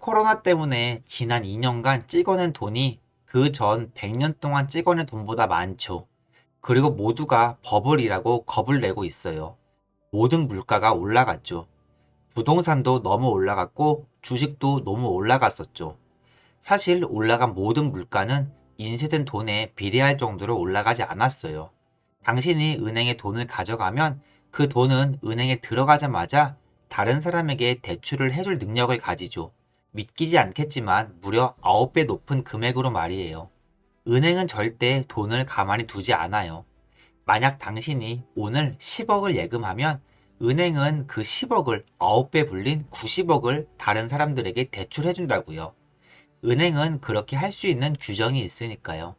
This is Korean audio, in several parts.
코로나 때문에 지난 2년간 찍어낸 돈이 그 전 100년 동안 찍어낸 돈보다 많죠. 그리고 모두가 버블이라고 겁을 내고 있어요. 모든 물가가 올라갔죠. 부동산도 너무 올라갔고 주식도 너무 올라갔었죠. 사실 올라간 모든 물가는 인쇄된 돈에 비례할 정도로 올라가지 않았어요. 당신이 은행에 돈을 가져가면 그 돈은 은행에 들어가자마자 다른 사람에게 대출을 해줄 능력을 가지죠. 믿기지 않겠지만 무려 9배 높은 금액으로 말이에요. 은행은 절대 돈을 가만히 두지 않아요. 만약 당신이 오늘 10억을 예금하면 은행은 그 10억을 9배 불린 90억을 다른 사람들에게 대출해준다고요. 은행은 그렇게 할 수 있는 규정이 있으니까요.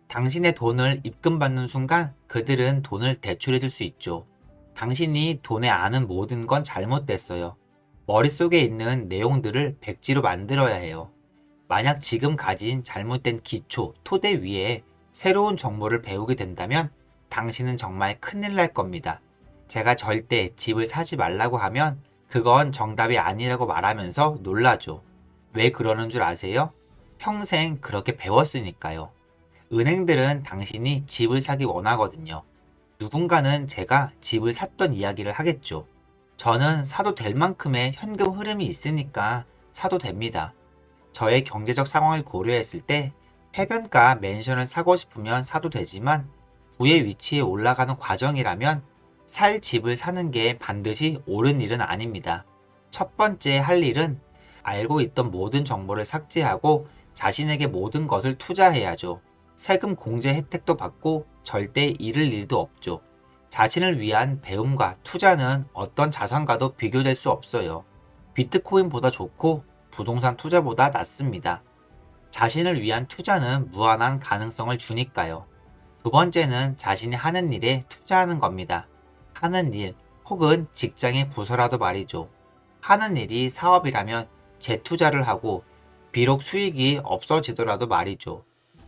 당신의 돈을 입금받는 순간 그들은 돈을 대출해줄 수 있죠. 당신이 돈에 아는 모든 건 잘못됐어요. 머릿속에 있는 내용들을 백지로 만들어야 해요. 만약 지금 가진 잘못된 기초, 토대 위에 새로운 정보를 배우게 된다면 당신은 정말 큰일 날 겁니다. 제가 절대 집을 사지 말라고 하면 그건 정답이 아니라고 말하면서 놀라죠. 왜 그러는 줄 아세요? 평생 그렇게 배웠으니까요. 은행들은 당신이 집을 사기 원하거든요. 누군가는 제가 집을 샀던 이야기를 하겠죠. 저는 사도 될 만큼의 현금 흐름이 있으니까 사도 됩니다. 저의 경제적 상황을 고려했을 때 해변가 맨션을 사고 싶으면 사도 되지만 부의 위치에 올라가는 과정이라면 살 집을 사는 게 반드시 옳은 일은 아닙니다. 첫 번째 할 일은 알고 있던 모든 정보를 삭제하고 자신에게 모든 것을 투자해야죠. 세금 공제 혜택도 받고 절대 잃을 일도 없죠. 자신을 위한 배움과 투자는 어떤 자산과도 비교될 수 없어요. 비트코인보다 좋고 부동산 투자보다 낫습니다. 자신을 위한 투자는 무한한 가능성을 주니까요. 두 번째는 자신이 하는 일에 투자하는 겁니다. 하는 일 혹은 직장의 부서라도 말이죠. 하는 일이 사업이라면 재투자를 하고 비록 수익이 없어지더라도 말이죠.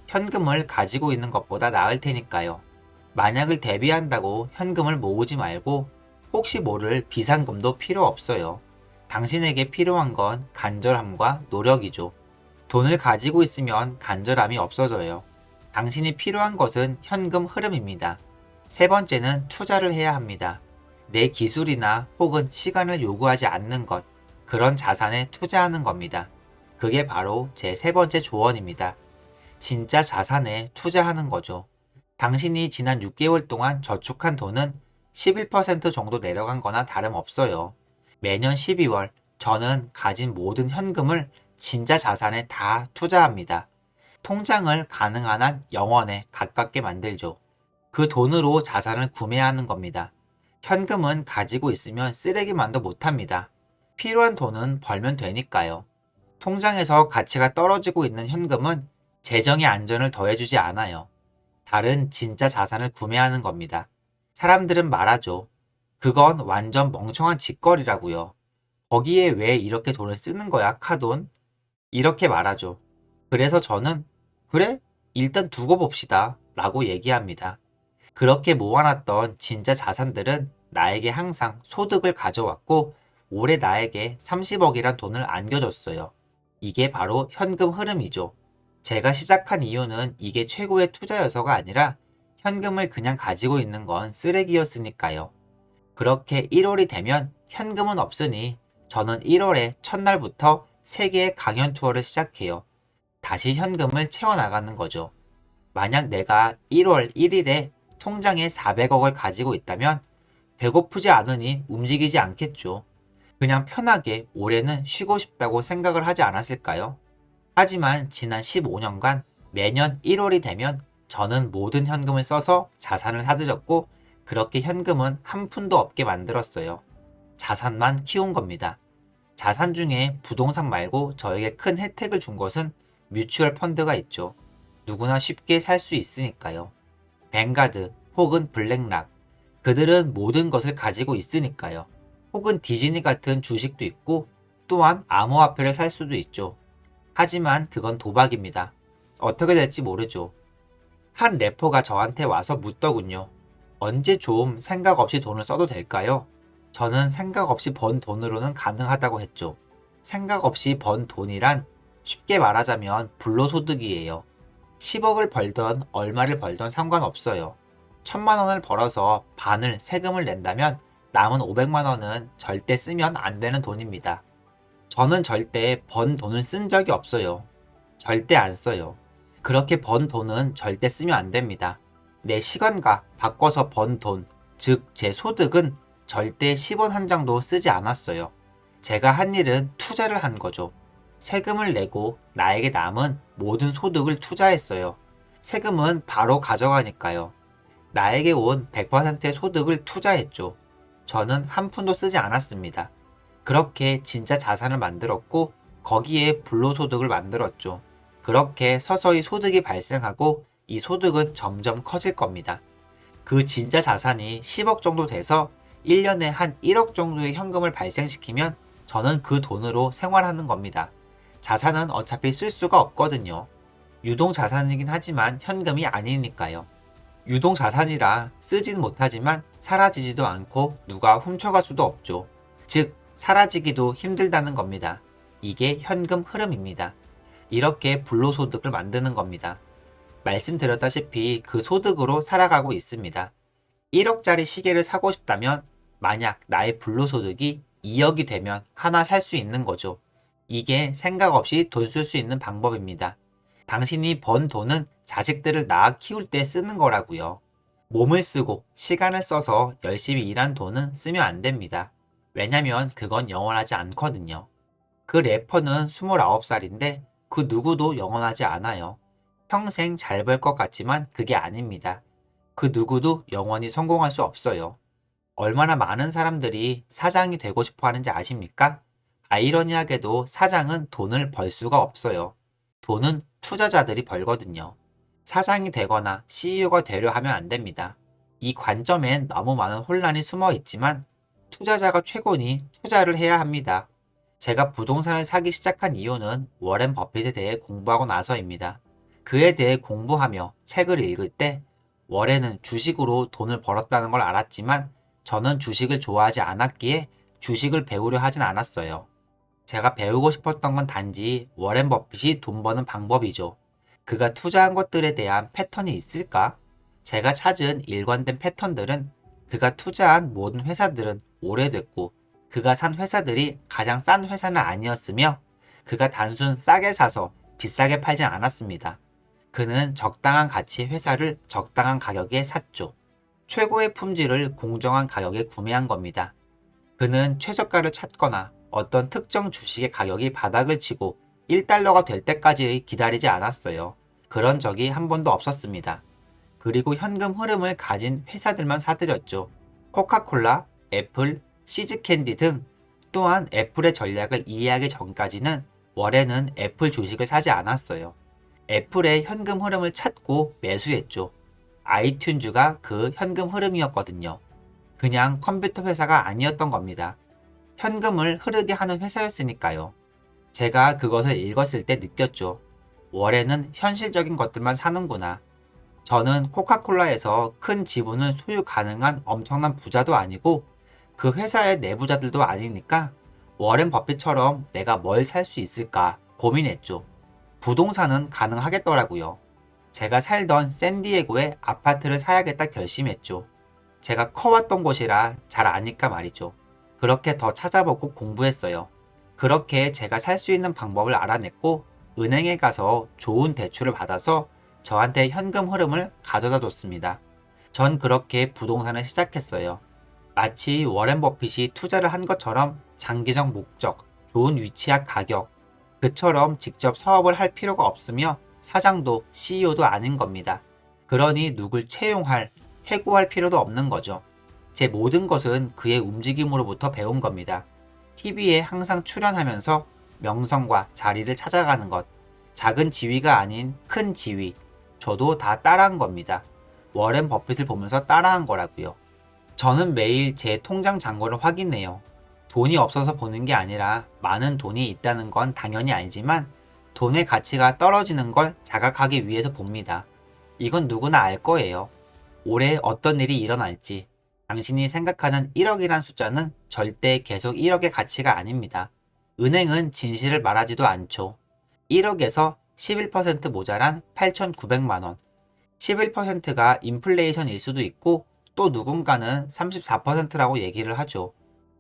현금을 가지고 있는 것보다 나을 테니까요. 만약을 대비한다고 현금을 모으지 말고 혹시 모를 비상금도 필요 없어요. 당신에게 필요한 건 간절함과 노력이죠. 돈을 가지고 있으면 간절함이 없어져요. 당신이 필요한 것은 현금 흐름입니다. 세 번째는 투자를 해야 합니다. 내 기술이나 혹은 시간을 요구하지 않는 것, 그런 자산에 투자하는 겁니다. 그게 바로 제 세 번째 조언입니다. 진짜 자산에 투자하는 거죠. 당신이 지난 6개월 동안 저축한 돈은 11% 정도 내려간 거나 다름없어요. 매년 12월 저는 가진 모든 현금을 진짜 자산에 다 투자합니다. 통장을 가능한 한 0원에 가깝게 만들죠. 그 돈으로 자산을 구매하는 겁니다. 현금은 가지고 있으면 쓰레기만도 못합니다. 필요한 돈은 벌면 되니까요. 통장에서 가치가 떨어지고 있는 현금은 재정의 안전을 더해주지 않아요. 다른 진짜 자산을 구매하는 겁니다. 사람들은 말하죠. 그건 완전 멍청한 짓거리라고요. 거기에 왜 이렇게 돈을 쓰는 거야, 카돈? 이렇게 말하죠. 그래서 저는 그래? 일단 두고 봅시다 라고 얘기합니다. 그렇게 모아놨던 진짜 자산들은 나에게 항상 소득을 가져왔고 올해 나에게 30억이란 돈을 안겨줬어요. 이게 바로 현금 흐름이죠. 제가 시작한 이유는 이게 최고의 투자여서가 아니라 현금을 그냥 가지고 있는 건 쓰레기였으니까요. 그렇게 1월이 되면 현금은 없으니 저는 1월의 첫날부터 세계의 강연 투어를 시작해요. 다시 현금을 채워나가는 거죠. 만약 내가 1월 1일에 통장에 400억을 가지고 있다면 배고프지 않으니 움직이지 않겠죠. 그냥 편하게 올해는 쉬고 싶다고 생각을 하지 않았을까요? 하지만 지난 15년간 매년 1월이 되면 저는 모든 현금을 써서 자산을 사들였고 그렇게 현금은 한 푼도 없게 만들었어요. 자산만 키운 겁니다. 자산 중에 부동산 말고 저에게 큰 혜택을 준 것은 뮤추얼 펀드가 있죠. 누구나 쉽게 살 수 있으니까요. 뱅가드 혹은 블랙락, 그들은 모든 것을 가지고 있으니까요. 혹은 디즈니 같은 주식도 있고 또한 암호화폐를 살 수도 있죠. 하지만 그건 도박입니다. 어떻게 될지 모르죠. 한 래퍼가 저한테 와서 묻더군요. 언제 좀 생각 없이 돈을 써도 될까요? 저는 생각 없이 번 돈으로는 가능하다고 했죠. 생각 없이 번 돈이란 쉽게 말하자면 불로소득이에요. 10억을 벌던 얼마를 벌던 상관없어요. 1000만 원을 벌어서 반을 세금을 낸다면 남은 500만 원은 절대 쓰면 안 되는 돈입니다. 저는 절대 번 돈을 쓴 적이 없어요. 절대 안 써요. 그렇게 번 돈은 절대 쓰면 안 됩니다. 내 시간과 바꿔서 번 돈, 즉 제 소득은 절대 10원 한 장도 쓰지 않았어요. 제가 한 일은 투자를 한 거죠. 세금을 내고 나에게 남은 모든 소득을 투자했어요. 세금은 바로 가져가니까요. 나에게 온 100%의 소득을 투자했죠. 저는 한 푼도 쓰지 않았습니다. 그렇게 진짜 자산을 만들었고 거기에 불로소득을 만들었죠. 그렇게 서서히 소득이 발생하고 이 소득은 점점 커질 겁니다. 그 진짜 자산이 10억 정도 돼서 1년에 한 1억 정도의 현금을 발생시키면 저는 그 돈으로 생활하는 겁니다. 자산은 어차피 쓸 수가 없거든요. 유동 자산이긴 하지만 현금이 아니니까요. 유동 자산이라 쓰진 못하지만 사라지지도 않고 누가 훔쳐갈 수도 없죠. 즉, 사라지기도 힘들다는 겁니다. 이게 현금 흐름입니다. 이렇게 불로소득을 만드는 겁니다. 말씀드렸다시피 그 소득으로 살아가고 있습니다. 1억짜리 시계를 사고 싶다면 만약 나의 불로소득이 2억이 되면 하나 살 수 있는 거죠. 이게 생각 없이 돈 쓸 수 있는 방법입니다. 당신이 번 돈은 자식들을 낳아 키울 때 쓰는 거라고요. 몸을 쓰고 시간을 써서 열심히 일한 돈은 쓰면 안 됩니다. 왜냐면 그건 영원하지 않거든요. 그 래퍼는 29살인데 그 누구도 영원하지 않아요. 평생 잘 벌 것 같지만 그게 아닙니다. 그 누구도 영원히 성공할 수 없어요. 얼마나 많은 사람들이 사장이 되고 싶어 하는지 아십니까? 아이러니하게도 사장은 돈을 벌 수가 없어요. 돈은 투자자들이 벌거든요. 사장이 되거나 CEO가 되려 하면 안 됩니다. 이 관점엔 너무 많은 혼란이 숨어 있지만 투자자가 최고니 투자를 해야 합니다. 제가 부동산을 사기 시작한 이유는 워렌 버핏에 대해 공부하고 나서입니다. 그에 대해 공부하며 책을 읽을 때 워렌은 주식으로 돈을 벌었다는 걸 알았지만 저는 주식을 좋아하지 않았기에 주식을 배우려 하진 않았어요. 제가 배우고 싶었던 건 단지 워렌 버핏이 돈 버는 방법이죠. 그가 투자한 것들에 대한 패턴이 있을까? 제가 찾은 일관된 패턴들은 그가 투자한 모든 회사들은 오래됐고 그가 산 회사들이 가장 싼 회사는 아니었으며 그가 단순 싸게 사서 비싸게 팔진 않았습니다. 그는 적당한 가치의 회사를 적당한 가격에 샀죠. 최고의 품질을 공정한 가격에 구매한 겁니다. 그는 최저가를 찾거나 어떤 특정 주식의 가격이 바닥을 치고 1달러가 될 때까지 기다리지 않았어요. 그런 적이 한 번도 없었습니다. 그리고 현금 흐름을 가진 회사들만 사들였죠. 코카콜라, 애플, 시즈캔디 등. 또한 애플의 전략을 이해하기 전까지는 워렌은 애플 주식을 사지 않았어요. 애플의 현금 흐름을 찾고 매수했죠. 아이튠즈가 그 현금 흐름이었거든요. 그냥 컴퓨터 회사가 아니었던 겁니다. 현금을 흐르게 하는 회사였으니까요. 제가 그것을 읽었을 때 느꼈죠. 워렌은 현실적인 것들만 사는구나. 저는 코카콜라에서 큰 지분을 소유 가능한 엄청난 부자도 아니고 그 회사의 내부자들도 아니니까 워렌 버핏처럼 내가 뭘 살 수 있을까 고민했죠. 부동산은 가능하겠더라고요. 제가 살던 샌디에고에 아파트를 사야겠다 결심했죠. 제가 커왔던 곳이라 잘 아니까 말이죠. 그렇게 더 찾아보고 공부했어요. 그렇게 제가 살 수 있는 방법을 알아냈고 은행에 가서 좋은 대출을 받아서 저한테 현금 흐름을 가져다 줬습니다. 전 그렇게 부동산을 시작했어요. 마치 워렌 버핏이 투자를 한 것처럼 장기적 목적, 좋은 위치와 가격, 그처럼 직접 사업을 할 필요가 없으며 사장도 CEO도 아닌 겁니다. 그러니 누굴 채용할, 해고할 필요도 없는 거죠. 제 모든 것은 그의 움직임으로부터 배운 겁니다. TV에 항상 출연하면서 명성과 자리를 찾아가는 것, 작은 지위가 아닌 큰 지위, 저도 다 따라한 겁니다. 워렌 버핏을 보면서 따라한 거라고요. 저는 매일 제 통장 잔고를 확인해요. 돈이 없어서 보는 게 아니라 많은 돈이 있다는 건 당연히 알지만 돈의 가치가 떨어지는 걸 자각하기 위해서 봅니다. 이건 누구나 알 거예요. 올해 어떤 일이 일어날지 당신이 생각하는 1억이란 숫자는 절대 계속 1억의 가치가 아닙니다. 은행은 진실을 말하지도 않죠. 1억에서 11% 모자란 8,900만 원. 11%가 인플레이션일 수도 있고 또 누군가는 34%라고 얘기를 하죠.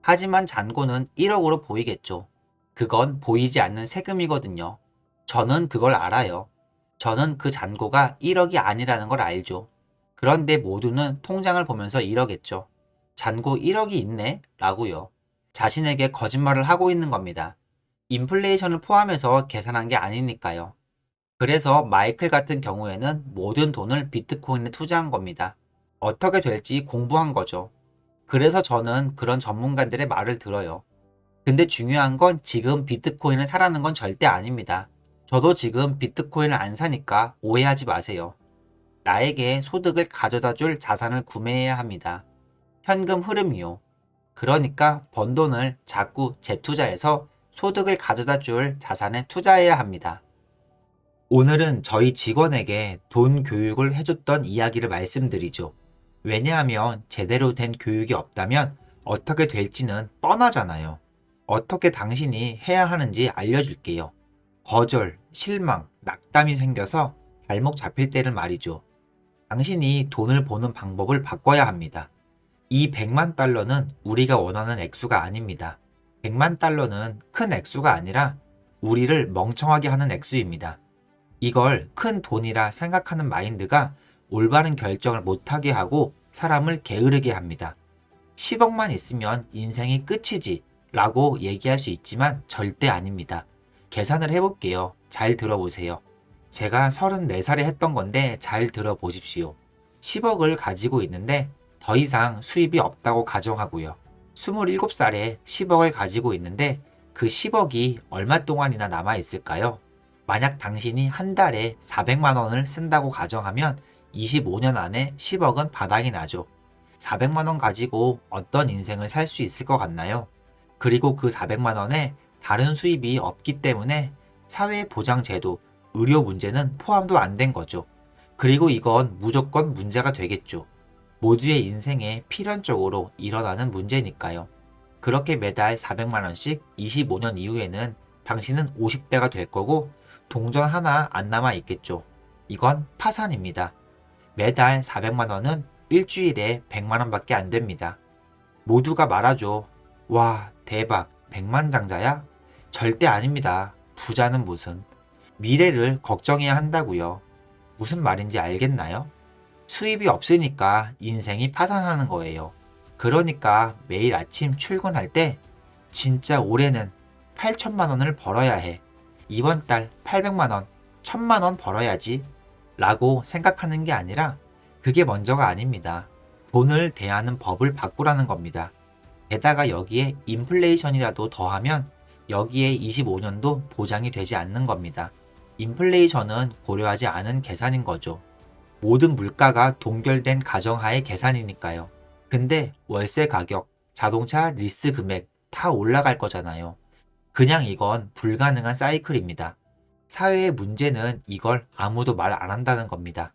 하지만 잔고는 1억으로 보이겠죠. 그건 보이지 않는 세금이거든요. 저는 그걸 알아요. 저는 그 잔고가 1억이 아니라는 걸 알죠. 그런데 모두는 통장을 보면서 이러겠죠. 잔고 1억이 있네? 라고요. 자신에게 거짓말을 하고 있는 겁니다. 인플레이션을 포함해서 계산한 게 아니니까요. 그래서 마이클 같은 경우에는 모든 돈을 비트코인에 투자한 겁니다. 어떻게 될지 공부한 거죠. 그래서 저는 그런 전문가들의 말을 들어요. 근데 중요한 건 지금 비트코인을 사라는 건 절대 아닙니다. 저도 지금 비트코인을 안 사니까 오해하지 마세요. 나에게 소득을 가져다 줄 자산을 구매해야 합니다. 현금 흐름이요. 그러니까 번 돈을 자꾸 재투자해서 소득을 가져다 줄 자산에 투자해야 합니다. 오늘은 저희 직원에게 돈 교육을 해줬던 이야기를 말씀드리죠. 왜냐하면 제대로 된 교육이 없다면 어떻게 될지는 뻔하잖아요. 어떻게 당신이 해야 하는지 알려줄게요. 거절, 실망, 낙담이 생겨서 발목 잡힐 때를 말이죠. 당신이 돈을 버는 방법을 바꿔야 합니다. 이 100만 달러는 우리가 원하는 액수가 아닙니다. 100만 달러는 큰 액수가 아니라 우리를 멍청하게 하는 액수입니다. 이걸 큰 돈이라 생각하는 마인드가 올바른 결정을 못하게 하고 사람을 게으르게 합니다. 10억만 있으면 인생이 끝이지 라고 얘기할 수 있지만 절대 아닙니다. 계산을 해볼게요. 잘 들어보세요. 제가 34살에 했던 건데 잘 들어보십시오. 10억을 가지고 있는데 더 이상 수입이 없다고 가정하고요. 27살에 10억을 가지고 있는데 그 10억이 얼마 동안이나 남아 있을까요? 만약 당신이 한 달에 400만 원을 쓴다고 가정하면 25년 안에 10억은 바닥이 나죠. 400만 원 가지고 어떤 인생을 살 수 있을 것 같나요? 그리고 그 400만 원에 다른 수입이 없기 때문에 사회보장제도, 의료 문제는 포함도 안 된 거죠. 그리고 이건 무조건 문제가 되겠죠. 모두의 인생에 필연적으로 일어나는 문제니까요. 그렇게 매달 400만 원씩 25년 이후에는 당신은 50대가 될 거고 동전 하나 안 남아 있겠죠. 이건 파산입니다. 매달 400만 원은 일주일에 100만 원밖에 안 됩니다. 모두가 말하죠. 와, 대박, 백만장자야? 절대 아닙니다. 부자는 무슨. 미래를 걱정해야 한다고요. 무슨 말인지 알겠나요? 수입이 없으니까 인생이 파산하는 거예요. 그러니까 매일 아침 출근할 때 진짜 올해는 8천만 원을 벌어야 해. 이번 달 800만 원, 1000만 원 벌어야지. 라고 생각하는 게 아니라 그게 먼저가 아닙니다. 돈을 대하는 법을 바꾸라는 겁니다. 게다가 여기에 인플레이션이라도 더하면 여기에 25년도 보장이 되지 않는 겁니다. 인플레이션은 고려하지 않은 계산인 거죠. 모든 물가가 동결된 가정하의 계산이니까요. 근데 월세 가격, 자동차 리스 금액 다 올라갈 거잖아요. 그냥 이건 불가능한 사이클입니다. 사회의 문제는 이걸 아무도 말 안 한다는 겁니다.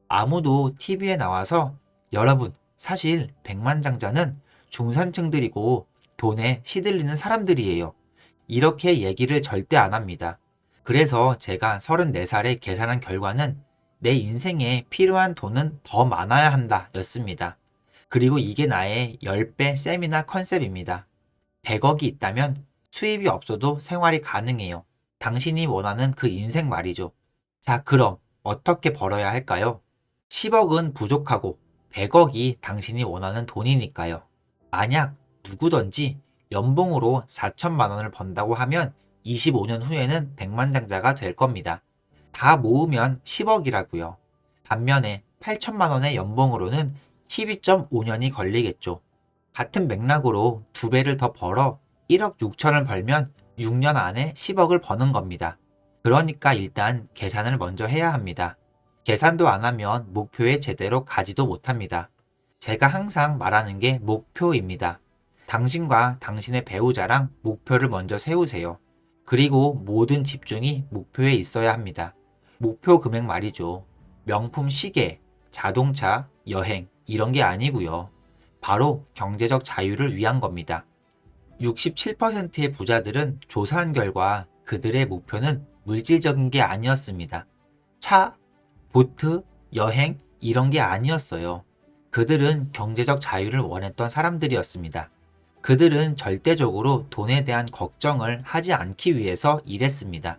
아무도 TV에 나와서 여러분, 사실 백만장자는 중산층들이고 돈에 시들리는 사람들이에요. 이렇게 얘기를 절대 안 합니다. 그래서 제가 34살에 계산한 결과는 내 인생에 필요한 돈은 더 많아야 한다 였습니다. 그리고 이게 나의 10배 세미나 컨셉입니다. 100억이 있다면 수입이 없어도 생활이 가능해요. 당신이 원하는 그 인생 말이죠. 자, 그럼 어떻게 벌어야 할까요? 10억은 부족하고 100억이 당신이 원하는 돈이니까요. 만약 누구든지 연봉으로 4천만 원을 번다고 하면 25년 후에는 백만장자가 될 겁니다. 다 모으면 10억이라고요. 반면에 8천만 원의 연봉으로는 12.5년이 걸리겠죠. 같은 맥락으로 2배를 더 벌어 1억 6천을 벌면 6년 안에 10억을 버는 겁니다. 그러니까 일단 계산을 먼저 해야 합니다. 계산도 안 하면 목표에 제대로 가지도 못합니다. 제가 항상 말하는 게 목표입니다. 당신과 당신의 배우자랑 목표를 먼저 세우세요. 그리고 모든 집중이 목표에 있어야 합니다. 목표 금액 말이죠. 명품 시계, 자동차, 여행 이런 게 아니고요. 바로 경제적 자유를 위한 겁니다. 67%의 부자들은 조사한 결과 그들의 목표는 물질적인 게 아니었습니다. 차, 보트, 여행, 이런 게 아니었어요. 그들은 경제적 자유를 원했던 사람들이었습니다. 그들은 절대적으로 돈에 대한 걱정을 하지 않기 위해서 일했습니다.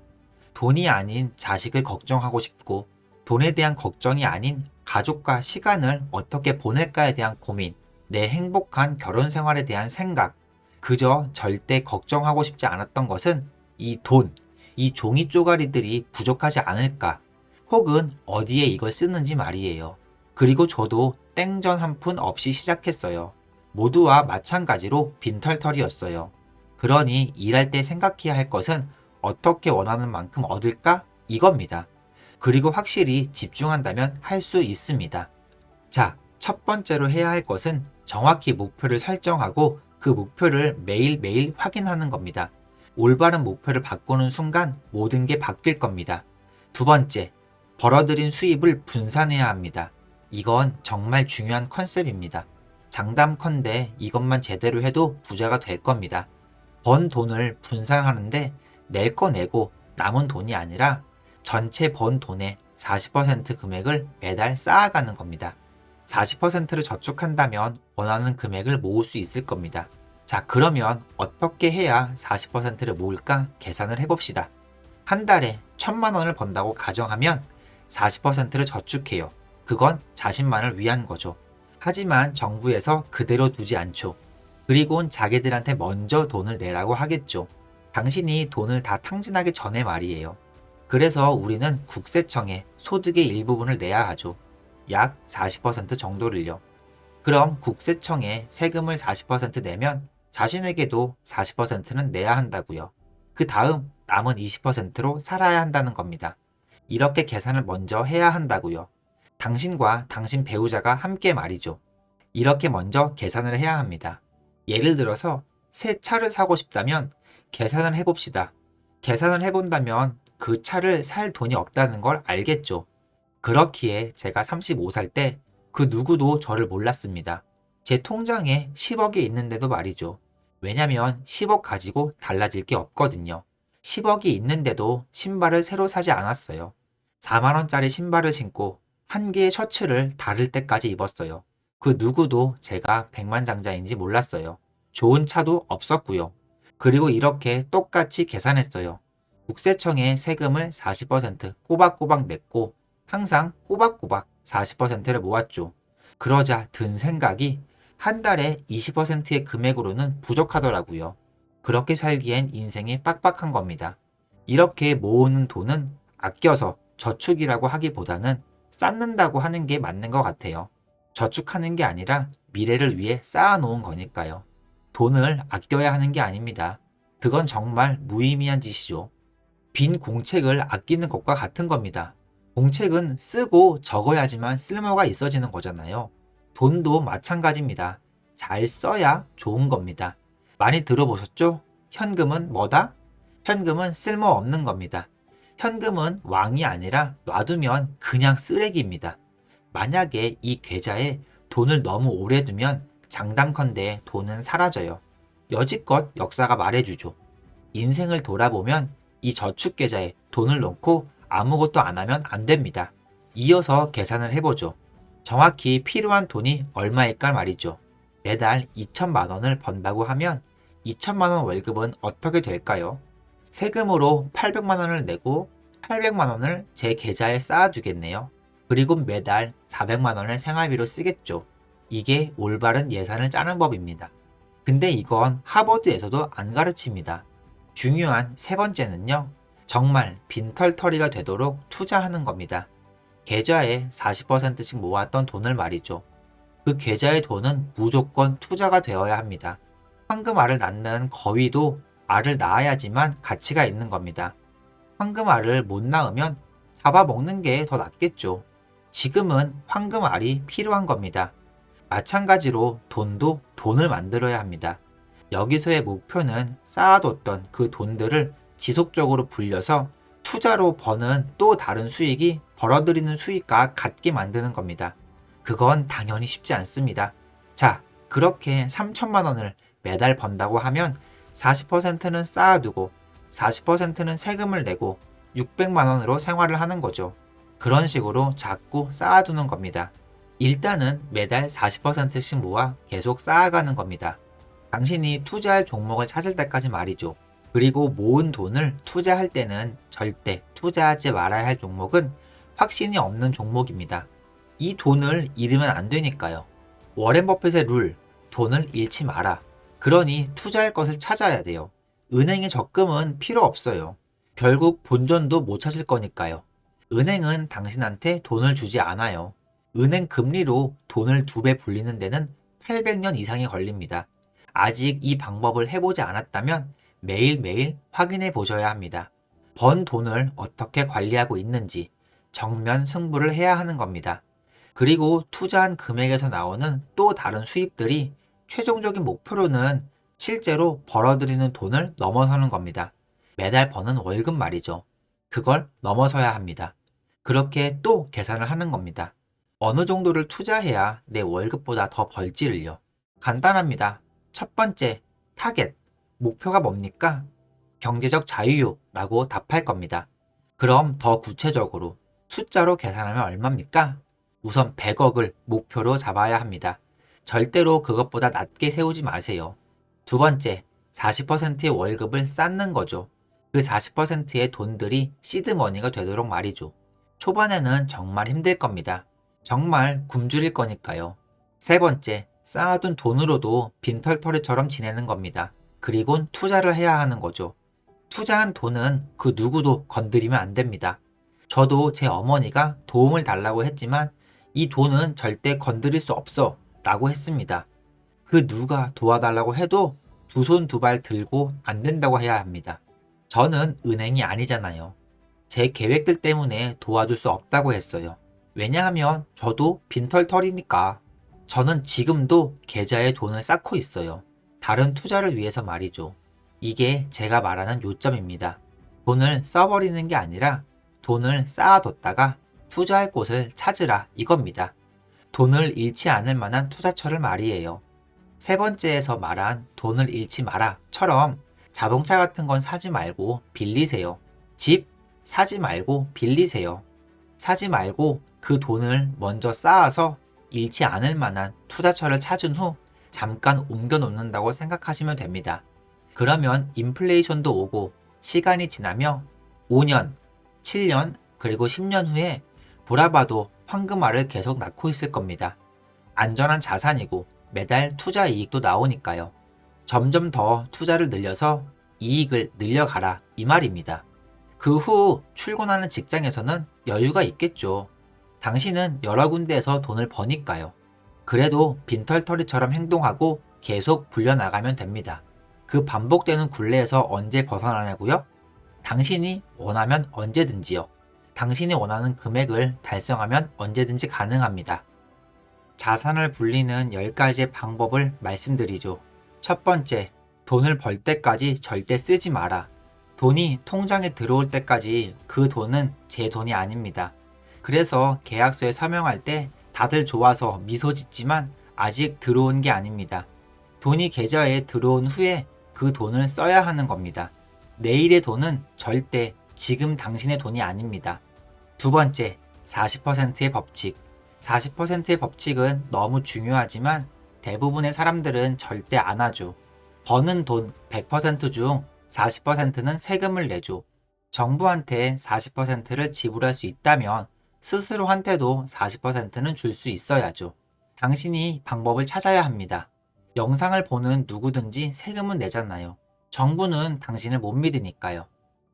돈이 아닌 자식을 걱정하고 싶고, 돈에 대한 걱정이 아닌 가족과 시간을 어떻게 보낼까에 대한 고민, 내 행복한 결혼 생활에 대한 생각, 그저 절대 걱정하고 싶지 않았던 것은 이 돈, 이 종이 쪼가리들이 부족하지 않을까, 혹은 어디에 이걸 쓰는지 말이에요. 그리고 저도 땡전 한 푼 없이 시작했어요. 모두와 마찬가지로 빈털털이었어요. 그러니 일할 때 생각해야 할 것은 어떻게 원하는 만큼 얻을까? 이겁니다. 그리고 확실히 집중한다면 할 수 있습니다. 자, 첫 번째로 해야 할 것은 정확히 목표를 설정하고 그 목표를 매일매일 확인하는 겁니다. 올바른 목표를 바꾸는 순간 모든 게 바뀔 겁니다. 두 번째, 벌어들인 수입을 분산해야 합니다. 이건 정말 중요한 컨셉입니다. 장담컨대 이것만 제대로 해도 부자가 될 겁니다. 번 돈을 분산하는데 낼 거 내고 남은 돈이 아니라 전체 번 돈의 40% 금액을 매달 쌓아가는 겁니다. 40%를 저축한다면 원하는 금액을 모을 수 있을 겁니다. 자, 그러면 어떻게 해야 40%를 모을까 계산을 해봅시다. 한 달에 1,000만 원을 번다고 가정하면 40%를 저축해요. 그건 자신만을 위한 거죠. 하지만 정부에서 그대로 두지 않죠. 그리고는 자기들한테 먼저 돈을 내라고 하겠죠. 당신이 돈을 다 탕진하기 전에 말이에요. 그래서 우리는 국세청에 소득의 일부분을 내야 하죠. 약 40% 정도를요. 그럼 국세청에 세금을 40% 내면 자신에게도 40%는 내야 한다고요. 그 다음 남은 20%로 살아야 한다는 겁니다. 이렇게 계산을 먼저 해야 한다고요. 당신과 당신 배우자가 함께 말이죠. 이렇게 먼저 계산을 해야 합니다. 예를 들어서 새 차를 사고 싶다면 계산을 해봅시다. 계산을 해본다면 그 차를 살 돈이 없다는 걸 알겠죠. 그렇기에 제가 35살 때 그 누구도 저를 몰랐습니다. 제 통장에 10억이 있는데도 말이죠. 왜냐면 10억 가지고 달라질 게 없거든요. 10억이 있는데도 신발을 새로 사지 않았어요. 4만원짜리 신발을 신고 한 개의 셔츠를 다를 때까지 입었어요. 그 누구도 제가 백만장자인지 몰랐어요. 좋은 차도 없었고요. 그리고 이렇게 똑같이 계산했어요. 국세청에 세금을 40% 꼬박꼬박 냈고 항상 꼬박꼬박 40%를 모았죠. 그러자 든 생각이 한 달에 20%의 금액으로는 부족하더라고요. 그렇게 살기엔 인생이 빡빡한 겁니다. 이렇게 모으는 돈은 아껴서 저축이라고 하기보다는 쌓는다고 하는 게 맞는 것 같아요. 저축하는 게 아니라 미래를 위해 쌓아놓은 거니까요. 돈을 아껴야 하는 게 아닙니다. 그건 정말 무의미한 짓이죠. 빈 공책을 아끼는 것과 같은 겁니다. 공책은 쓰고 적어야지만 쓸모가 있어지는 거잖아요. 돈도 마찬가지입니다. 잘 써야 좋은 겁니다. 많이 들어보셨죠? 현금은 뭐다? 현금은 쓸모없는 겁니다. 현금은 왕이 아니라 놔두면 그냥 쓰레기입니다. 만약에 이 계좌에 돈을 너무 오래 두면 장담컨대 돈은 사라져요. 여지껏 역사가 말해주죠. 인생을 돌아보면 이 저축 계좌에 돈을 넣고 아무것도 안 하면 안 됩니다. 이어서 계산을 해보죠. 정확히 필요한 돈이 얼마일까 말이죠. 매달 2천만 원을 번다고 하면 2천만 원 월급은 어떻게 될까요? 세금으로 800만 원을 내고 800만 원을 제 계좌에 쌓아두겠네요. 그리고 매달 400만 원을 생활비로 쓰겠죠. 이게 올바른 예산을 짜는 법입니다. 근데 이건 하버드에서도 안 가르칩니다. 중요한 세 번째는요. 정말 빈털터리가 되도록 투자하는 겁니다. 계좌에 40%씩 모았던 돈을 말이죠. 그 계좌의 돈은 무조건 투자가 되어야 합니다. 황금알을 낳는 거위도 알을 낳아야지만 가치가 있는 겁니다. 황금알을 못 낳으면 잡아먹는 게 더 낫겠죠. 지금은 황금알이 필요한 겁니다. 마찬가지로 돈도 돈을 만들어야 합니다. 여기서의 목표는 쌓아뒀던 그 돈들을 지속적으로 불려서 투자로 버는 또 다른 수익이 벌어들이는 수익과 같게 만드는 겁니다. 그건 당연히 쉽지 않습니다. 자, 그렇게 3천만 원을 매달 번다고 하면 40%는 쌓아두고 40%는 세금을 내고 600만 원으로 생활을 하는 거죠. 그런 식으로 자꾸 쌓아두는 겁니다. 일단은 매달 40%씩 모아 계속 쌓아가는 겁니다. 당신이 투자할 종목을 찾을 때까지 말이죠. 그리고 모은 돈을 투자할 때는 절대 투자하지 말아야 할 종목은 확신이 없는 종목입니다. 이 돈을 잃으면 안 되니까요. 워렌 버핏의 룰, 돈을 잃지 마라. 그러니 투자할 것을 찾아야 돼요. 은행에 적금은 필요 없어요. 결국 본전도 못 찾을 거니까요. 은행은 당신한테 돈을 주지 않아요. 은행 금리로 돈을 2배 불리는 데는 800년 이상이 걸립니다. 아직 이 방법을 해보지 않았다면 매일매일 확인해 보셔야 합니다. 번 돈을 어떻게 관리하고 있는지 정면 승부를 해야 하는 겁니다. 그리고 투자한 금액에서 나오는 또 다른 수입들이 최종적인 목표로는 실제로 벌어들이는 돈을 넘어서는 겁니다. 매달 버는 월급 말이죠. 그걸 넘어서야 합니다. 그렇게 또 계산을 하는 겁니다. 어느 정도를 투자해야 내 월급보다 더 벌지를요. 간단합니다. 첫 번째, 타겟. 목표가 뭡니까? 경제적 자유요 라고 답할 겁니다. 그럼 더 구체적으로 숫자로 계산하면 얼마입니까? 우선 100억을 목표로 잡아야 합니다. 절대로 그것보다 낮게 세우지 마세요. 두 번째, 40%의 월급을 쌓는 거죠. 그 40%의 돈들이 시드머니가 되도록 말이죠. 초반에는 정말 힘들 겁니다. 정말 굶주릴 거니까요. 세 번째, 쌓아둔 돈으로도 빈털터리처럼 지내는 겁니다. 그리곤 투자를 해야 하는 거죠. 투자한 돈은 그 누구도 건드리면 안 됩니다. 저도 제 어머니가 도움을 달라고 했지만 이 돈은 절대 건드릴 수 없어 라고 했습니다. 그 누가 도와달라고 해도 두 손 두 발 들고 안 된다고 해야 합니다. 저는 은행이 아니잖아요. 제 계획들 때문에 도와줄 수 없다고 했어요. 왜냐하면 저도 빈털터리니까. 저는 지금도 계좌에 돈을 쌓고 있어요. 다른 투자를 위해서 말이죠. 이게 제가 말하는 요점입니다. 돈을 써버리는 게 아니라 돈을 쌓아뒀다가 투자할 곳을 찾으라 이겁니다. 돈을 잃지 않을 만한 투자처를 말이에요. 세 번째에서 말한 돈을 잃지 마라처럼 자동차 같은 건 사지 말고 빌리세요. 집 사지 말고 빌리세요. 사지 말고 그 돈을 먼저 쌓아서 잃지 않을 만한 투자처를 찾은 후 잠깐 옮겨 놓는다고 생각하시면 됩니다. 그러면 인플레이션도 오고 시간이 지나며 5년, 7년, 그리고 10년 후에 보라봐도 황금알을 계속 낳고 있을 겁니다. 안전한 자산이고 매달 투자 이익도 나오니까요. 점점 더 투자를 늘려서 이익을 늘려가라 이 말입니다. 그 후 출근하는 직장에서는 여유가 있겠죠. 당신은 여러 군데에서 돈을 버니까요. 그래도 빈털터리처럼 행동하고 계속 불려나가면 됩니다. 그 반복되는 굴레에서 언제 벗어나냐고요? 당신이 원하면 언제든지요. 당신이 원하는 금액을 달성하면 언제든지 가능합니다. 자산을 불리는 10가지의 방법을 말씀드리죠. 첫 번째, 돈을 벌 때까지 절대 쓰지 마라. 돈이 통장에 들어올 때까지 그 돈은 제 돈이 아닙니다. 그래서 계약서에 서명할 때 다들 좋아서 미소 짓지만 아직 들어온 게 아닙니다. 돈이 계좌에 들어온 후에 그 돈을 써야 하는 겁니다. 내일의 돈은 절대 지금 당신의 돈이 아닙니다. 두 번째, 40%의 법칙. 40%의 법칙은 너무 중요하지만 대부분의 사람들은 절대 안 하죠. 버는 돈 100% 중 40%는 세금을 내죠. 정부한테 40%를 지불할 수 있다면 스스로한테도 40%는 줄 수 있어야죠. 당신이 방법을 찾아야 합니다. 영상을 보는 누구든지 세금은 내잖아요. 정부는 당신을 못 믿으니까요.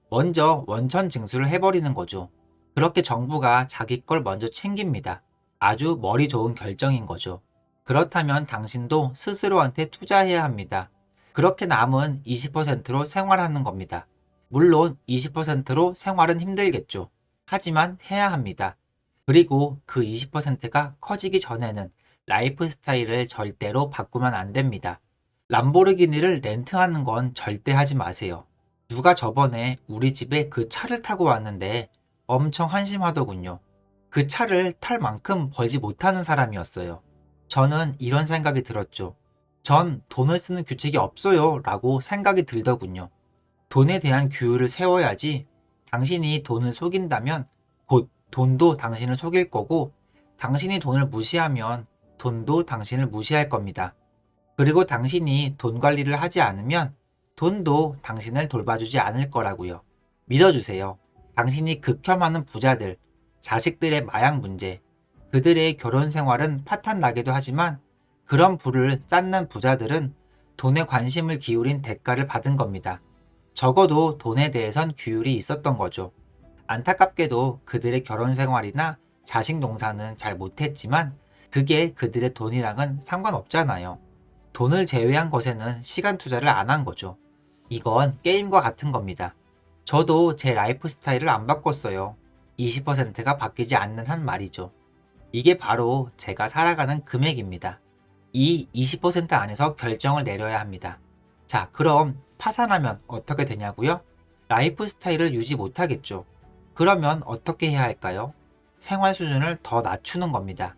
먼저 원천 징수를 해버리는 거죠. 그렇게 정부가 자기 걸 먼저 챙깁니다. 아주 머리 좋은 결정인 거죠. 그렇다면 당신도 스스로한테 투자해야 합니다. 그렇게 남은 20%로 생활하는 겁니다. 물론 20%로 생활은 힘들겠죠. 하지만 해야 합니다. 그리고 그 20%가 커지기 전에는 라이프 스타일을 절대로 바꾸면 안 됩니다. 람보르기니를 렌트하는 건 절대 하지 마세요. 누가 저번에 우리 집에 그 차를 타고 왔는데 엄청 한심하더군요. 그 차를 탈 만큼 벌지 못하는 사람이었어요. 저는 이런 생각이 들었죠. 전 돈을 쓰는 규칙이 없어요 라고 생각이 들더군요. 돈에 대한 규율을 세워야지 당신이 돈을 속인다면 곧 돈도 당신을 속일 거고 당신이 돈을 무시하면 돈도 당신을 무시할 겁니다. 그리고 당신이 돈 관리를 하지 않으면 돈도 당신을 돌봐주지 않을 거라고요. 믿어주세요. 당신이 극혐하는 부자들, 자식들의 마약 문제, 그들의 결혼 생활은 파탄 나기도 하지만 그런 부를 쌓는 부자들은 돈에 관심을 기울인 대가를 받은 겁니다. 적어도 돈에 대해선 규율이 있었던 거죠. 안타깝게도 그들의 결혼 생활이나 자식 농사는 잘 못했지만 그게 그들의 돈이랑은 상관없잖아요. 돈을 제외한 것에는 시간 투자를 안 한 거죠. 이건 게임과 같은 겁니다. 저도 제 라이프 스타일을 안 바꿨어요. 20%가 바뀌지 않는 한 말이죠. 이게 바로 제가 살아가는 금액입니다. 이 20% 안에서 결정을 내려야 합니다. 자, 그럼 파산하면 어떻게 되냐고요? 라이프 스타일을 유지 못하겠죠. 그러면 어떻게 해야 할까요? 생활 수준을 더 낮추는 겁니다.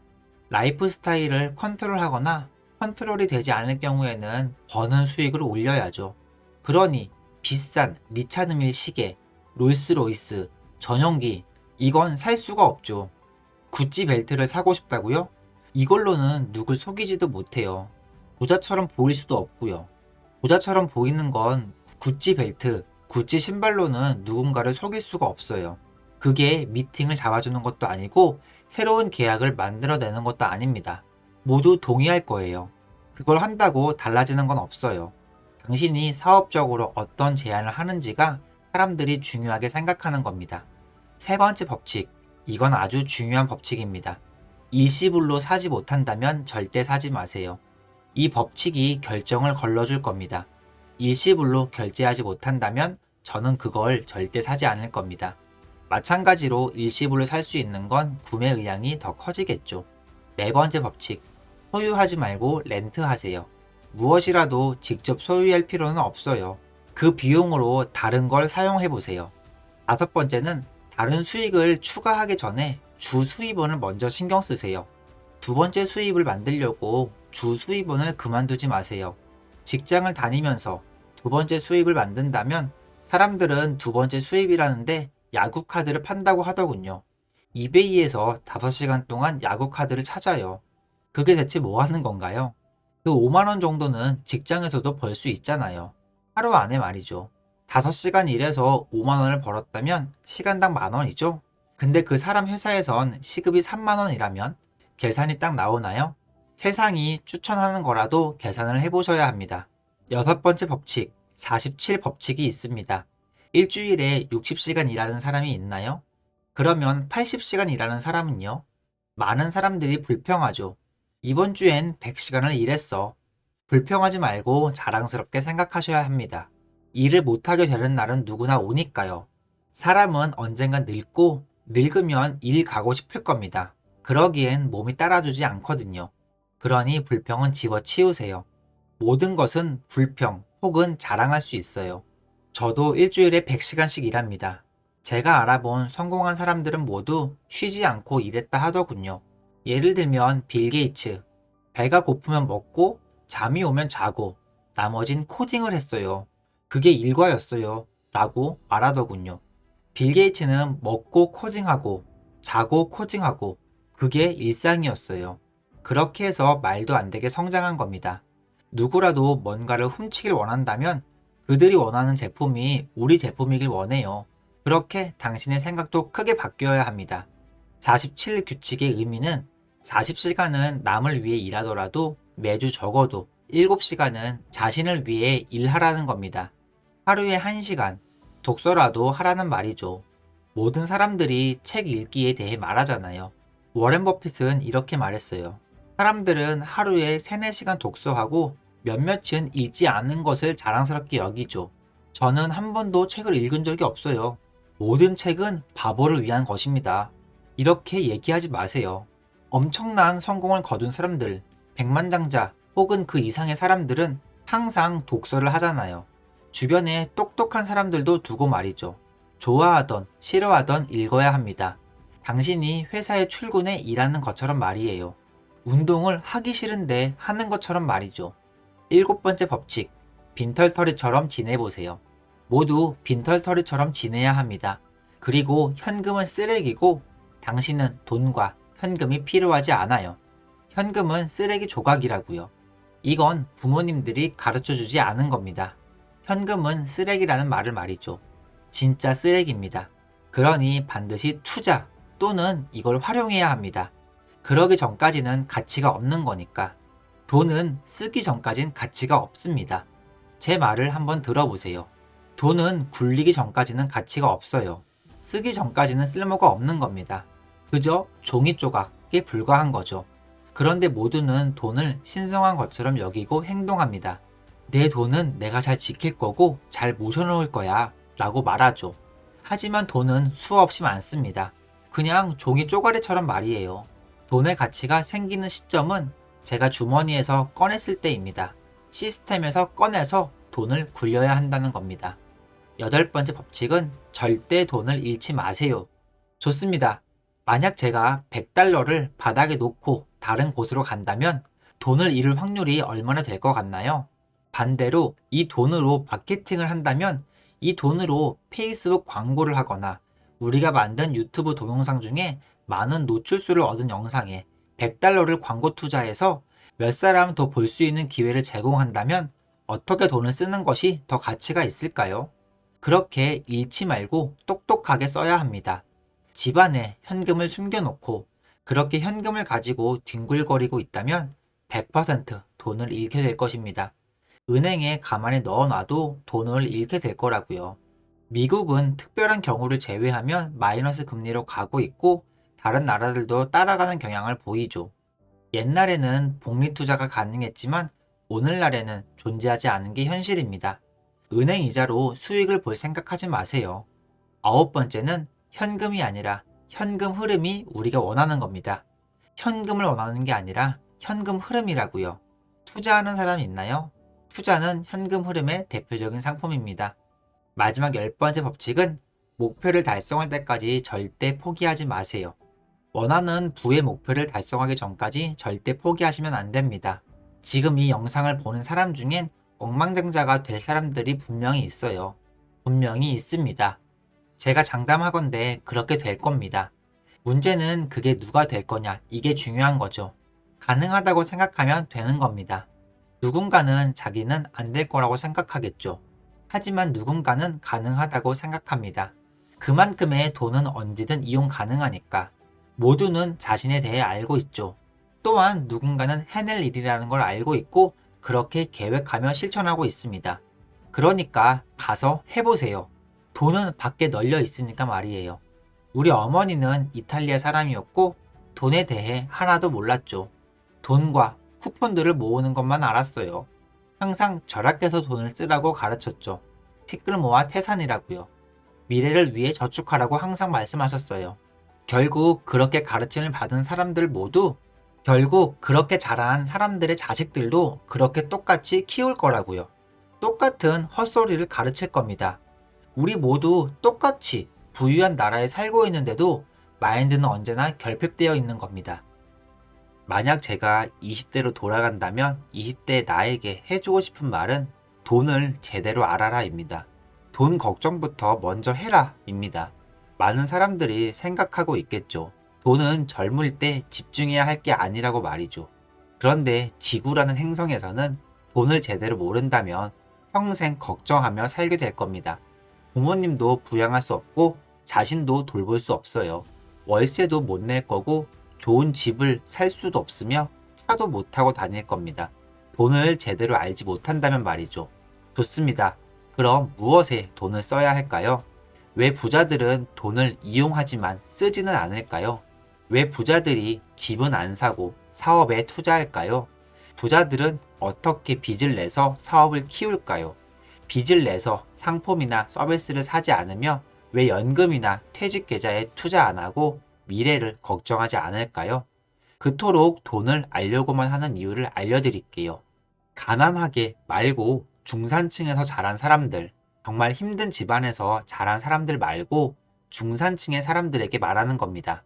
라이프 스타일을 컨트롤하거나 컨트롤이 되지 않을 경우에는 버는 수익을 올려야죠. 그러니 비싼 리차드밀 시계, 롤스로이스, 전용기 이건 살 수가 없죠. 구찌 벨트를 사고 싶다고요? 이걸로는 누굴 속이지도 못해요. 부자처럼 보일 수도 없고요. 부자처럼 보이는 건 구찌 벨트, 구찌 신발로는 누군가를 속일 수가 없어요. 그게 미팅을 잡아주는 것도 아니고 새로운 계약을 만들어내는 것도 아닙니다. 모두 동의할 거예요. 그걸 한다고 달라지는 건 없어요. 당신이 사업적으로 어떤 제안을 하는지가 사람들이 중요하게 생각하는 겁니다. 세 번째 법칙, 이건 아주 중요한 법칙입니다. 일시불로 사지 못한다면 절대 사지 마세요. 이 법칙이 결정을 걸러줄 겁니다. 일시불로 결제하지 못한다면 저는 그걸 절대 사지 않을 겁니다. 마찬가지로 일시불로 살 수 있는 건 구매 의향이 더 커지겠죠. 네 번째 법칙, 소유하지 말고 렌트하세요. 무엇이라도 직접 소유할 필요는 없어요. 그 비용으로 다른 걸 사용해보세요. 다섯 번째는 다른 수익을 추가하기 전에 주 수입원을 먼저 신경 쓰세요. 두 번째 수입을 만들려고 주 수입원을 그만두지 마세요. 직장을 다니면서 두 번째 수입을 만든다면 사람들은 두 번째 수입이라는데 야구 카드를 판다고 하더군요. 이베이에서 5시간 동안 야구 카드를 찾아요. 그게 대체 뭐 하는 건가요? 그 5만원 정도는 직장에서도 벌 수 있잖아요. 하루 안에 말이죠. 5시간 일해서 5만원을 벌었다면 시간당 만원이죠? 근데 그 사람 회사에선 시급이 3만원이라면 계산이 딱 나오나요? 세상이 추천하는 거라도 계산을 해보셔야 합니다. 여섯 번째 법칙, 47 법칙이 있습니다. 일주일에 60시간 일하는 사람이 있나요? 그러면 80시간 일하는 사람은요? 많은 사람들이 불평하죠. 이번 주엔 100시간을 일했어. 불평하지 말고 자랑스럽게 생각하셔야 합니다. 일을 못하게 되는 날은 누구나 오니까요. 사람은 언젠간 늙고 늙으면 일 가고 싶을 겁니다. 그러기엔 몸이 따라주지 않거든요. 그러니 불평은 집어치우세요. 모든 것은 불평 혹은 자랑할 수 있어요. 저도 일주일에 100시간씩 일합니다. 제가 알아본 성공한 사람들은 모두 쉬지 않고 일했다 하더군요. 예를 들면 빌 게이츠. 배가 고프면 먹고 잠이 오면 자고 나머진 코딩을 했어요. 그게 일과였어요. 라고 말하더군요. 빌 게이츠는 먹고 코딩하고 자고 코딩하고 그게 일상이었어요. 그렇게 해서 말도 안 되게 성장한 겁니다. 누구라도 뭔가를 훔치길 원한다면 그들이 원하는 제품이 우리 제품이길 원해요. 그렇게 당신의 생각도 크게 바뀌어야 합니다. 47 규칙의 의미는 40시간은 남을 위해 일하더라도 매주 적어도 7시간은 자신을 위해 일하라는 겁니다. 하루에 1시간, 독서라도 하라는 말이죠. 모든 사람들이 책 읽기에 대해 말하잖아요. 워렌 버핏은 이렇게 말했어요. 사람들은 하루에 3, 4시간 독서하고 몇몇은 읽지 않는 것을 자랑스럽게 여기죠. 저는 한 번도 책을 읽은 적이 없어요. 모든 책은 바보를 위한 것입니다. 이렇게 얘기하지 마세요. 엄청난 성공을 거둔 사람들, 백만장자 혹은 그 이상의 사람들은 항상 독서를 하잖아요. 주변에 똑똑한 사람들도 두고 말이죠. 좋아하던 싫어하던 읽어야 합니다. 당신이 회사에 출근해 일하는 것처럼 말이에요. 운동을 하기 싫은데 하는 것처럼 말이죠. 7번째 법칙, 빈털터리처럼 지내보세요. 모두 빈털터리처럼 지내야 합니다. 그리고 현금은 쓰레기고 당신은 돈과 현금이 필요하지 않아요. 현금은 쓰레기 조각이라고요. 이건 부모님들이 가르쳐 주지 않은 겁니다. 현금은 쓰레기라는 말을 말이죠. 진짜 쓰레기입니다. 그러니 반드시 투자 또는 이걸 활용해야 합니다. 그러기 전까지는 가치가 없는 거니까. 돈은 쓰기 전까진 가치가 없습니다. 제 말을 한번 들어보세요. 돈은 굴리기 전까지는 가치가 없어요. 쓰기 전까지는 쓸모가 없는 겁니다. 그저 종이 조각에 불과한 거죠. 그런데 모두는 돈을 신성한 것처럼 여기고 행동합니다. 내 돈은 내가 잘 지킬 거고 잘 모셔놓을 거야 라고 말하죠. 하지만 돈은 수없이 많습니다. 그냥 종이 쪼가리처럼 말이에요. 돈의 가치가 생기는 시점은 제가 주머니에서 꺼냈을 때입니다. 시스템에서 꺼내서 돈을 굴려야 한다는 겁니다. 8번째 법칙은 절대 돈을 잃지 마세요. 좋습니다. 만약 제가 100달러를 바닥에 놓고 다른 곳으로 간다면 돈을 잃을 확률이 얼마나 될 것 같나요? 반대로 이 돈으로 마케팅을 한다면 이 돈으로 페이스북 광고를 하거나 우리가 만든 유튜브 동영상 중에 많은 노출수를 얻은 영상에 100달러를 광고 투자해서 몇 사람 더 볼 수 있는 기회를 제공한다면 어떻게 돈을 쓰는 것이 더 가치가 있을까요? 그렇게 잃지 말고 똑똑하게 써야 합니다. 집안에 현금을 숨겨놓고 그렇게 현금을 가지고 뒹굴거리고 있다면 100% 돈을 잃게 될 것입니다. 은행에 가만히 넣어놔도 돈을 잃게 될 거라고요. 미국은 특별한 경우를 제외하면 마이너스 금리로 가고 있고 다른 나라들도 따라가는 경향을 보이죠. 옛날에는 복리 투자가 가능했지만 오늘날에는 존재하지 않은 게 현실입니다. 은행 이자로 수익을 볼 생각하지 마세요. 9번째는 현금이 아니라 현금 흐름이 우리가 원하는 겁니다. 현금을 원하는 게 아니라 현금 흐름이라고요. 투자하는 사람 있나요? 투자는 현금 흐름의 대표적인 상품입니다. 마지막 10번째 법칙은 목표를 달성할 때까지 절대 포기하지 마세요. 원하는 부의 목표를 달성하기 전까지 절대 포기하시면 안 됩니다. 지금 이 영상을 보는 사람 중엔 억만장자가 될 사람들이 분명히 있어요. 분명히 있습니다. 제가 장담하건대 그렇게 될 겁니다. 문제는 그게 누가 될 거냐, 이게 중요한 거죠. 가능하다고 생각하면 되는 겁니다. 누군가는 자기는 안 될 거라고 생각하겠죠. 하지만 누군가는 가능하다고 생각합니다. 그만큼의 돈은 언제든 이용 가능하니까. 모두는 자신에 대해 알고 있죠. 또한 누군가는 해낼 일이라는 걸 알고 있고 그렇게 계획하며 실천하고 있습니다. 그러니까 가서 해보세요. 돈은 밖에 널려 있으니까 말이에요. 우리 어머니는 이탈리아 사람이었고 돈에 대해 하나도 몰랐죠. 돈과 쿠폰들을 모으는 것만 알았어요. 항상 절약해서 돈을 쓰라고 가르쳤죠. 티끌 모아 태산이라고요. 미래를 위해 저축하라고 항상 말씀하셨어요. 결국 그렇게 가르침을 받은 사람들 모두 결국 그렇게 자란 사람들의 자식들도 그렇게 똑같이 키울 거라고요. 똑같은 헛소리를 가르칠 겁니다. 우리 모두 똑같이 부유한 나라에 살고 있는데도 마인드는 언제나 결핍되어 있는 겁니다. 만약 제가 20대로 돌아간다면 20대 나에게 해주고 싶은 말은 돈을 제대로 알아라입니다. 돈 걱정부터 먼저 해라입니다. 많은 사람들이 생각하고 있겠죠. 돈은 젊을 때 집중해야 할 게 아니라고 말이죠. 그런데 지구라는 행성에서는 돈을 제대로 모른다면 평생 걱정하며 살게 될 겁니다. 부모님도 부양할 수 없고 자신도 돌볼 수 없어요. 월세도 못 낼 거고 좋은 집을 살 수도 없으며 차도 못 타고 다닐 겁니다. 돈을 제대로 알지 못한다면 말이죠. 좋습니다. 그럼 무엇에 돈을 써야 할까요? 왜 부자들은 돈을 이용하지만 쓰지는 않을까요? 왜 부자들이 집은 안 사고 사업에 투자할까요? 부자들은 어떻게 빚을 내서 사업을 키울까요? 빚을 내서 상품이나 서비스를 사지 않으며 왜 연금이나 퇴직계좌에 투자 안 하고 미래를 걱정하지 않을까요? 그토록 돈을 알려고만 하는 이유를 알려드릴게요. 가난하게 말고 중산층에서 자란 사람들, 정말 힘든 집안에서 자란 사람들 말고 중산층의 사람들에게 말하는 겁니다.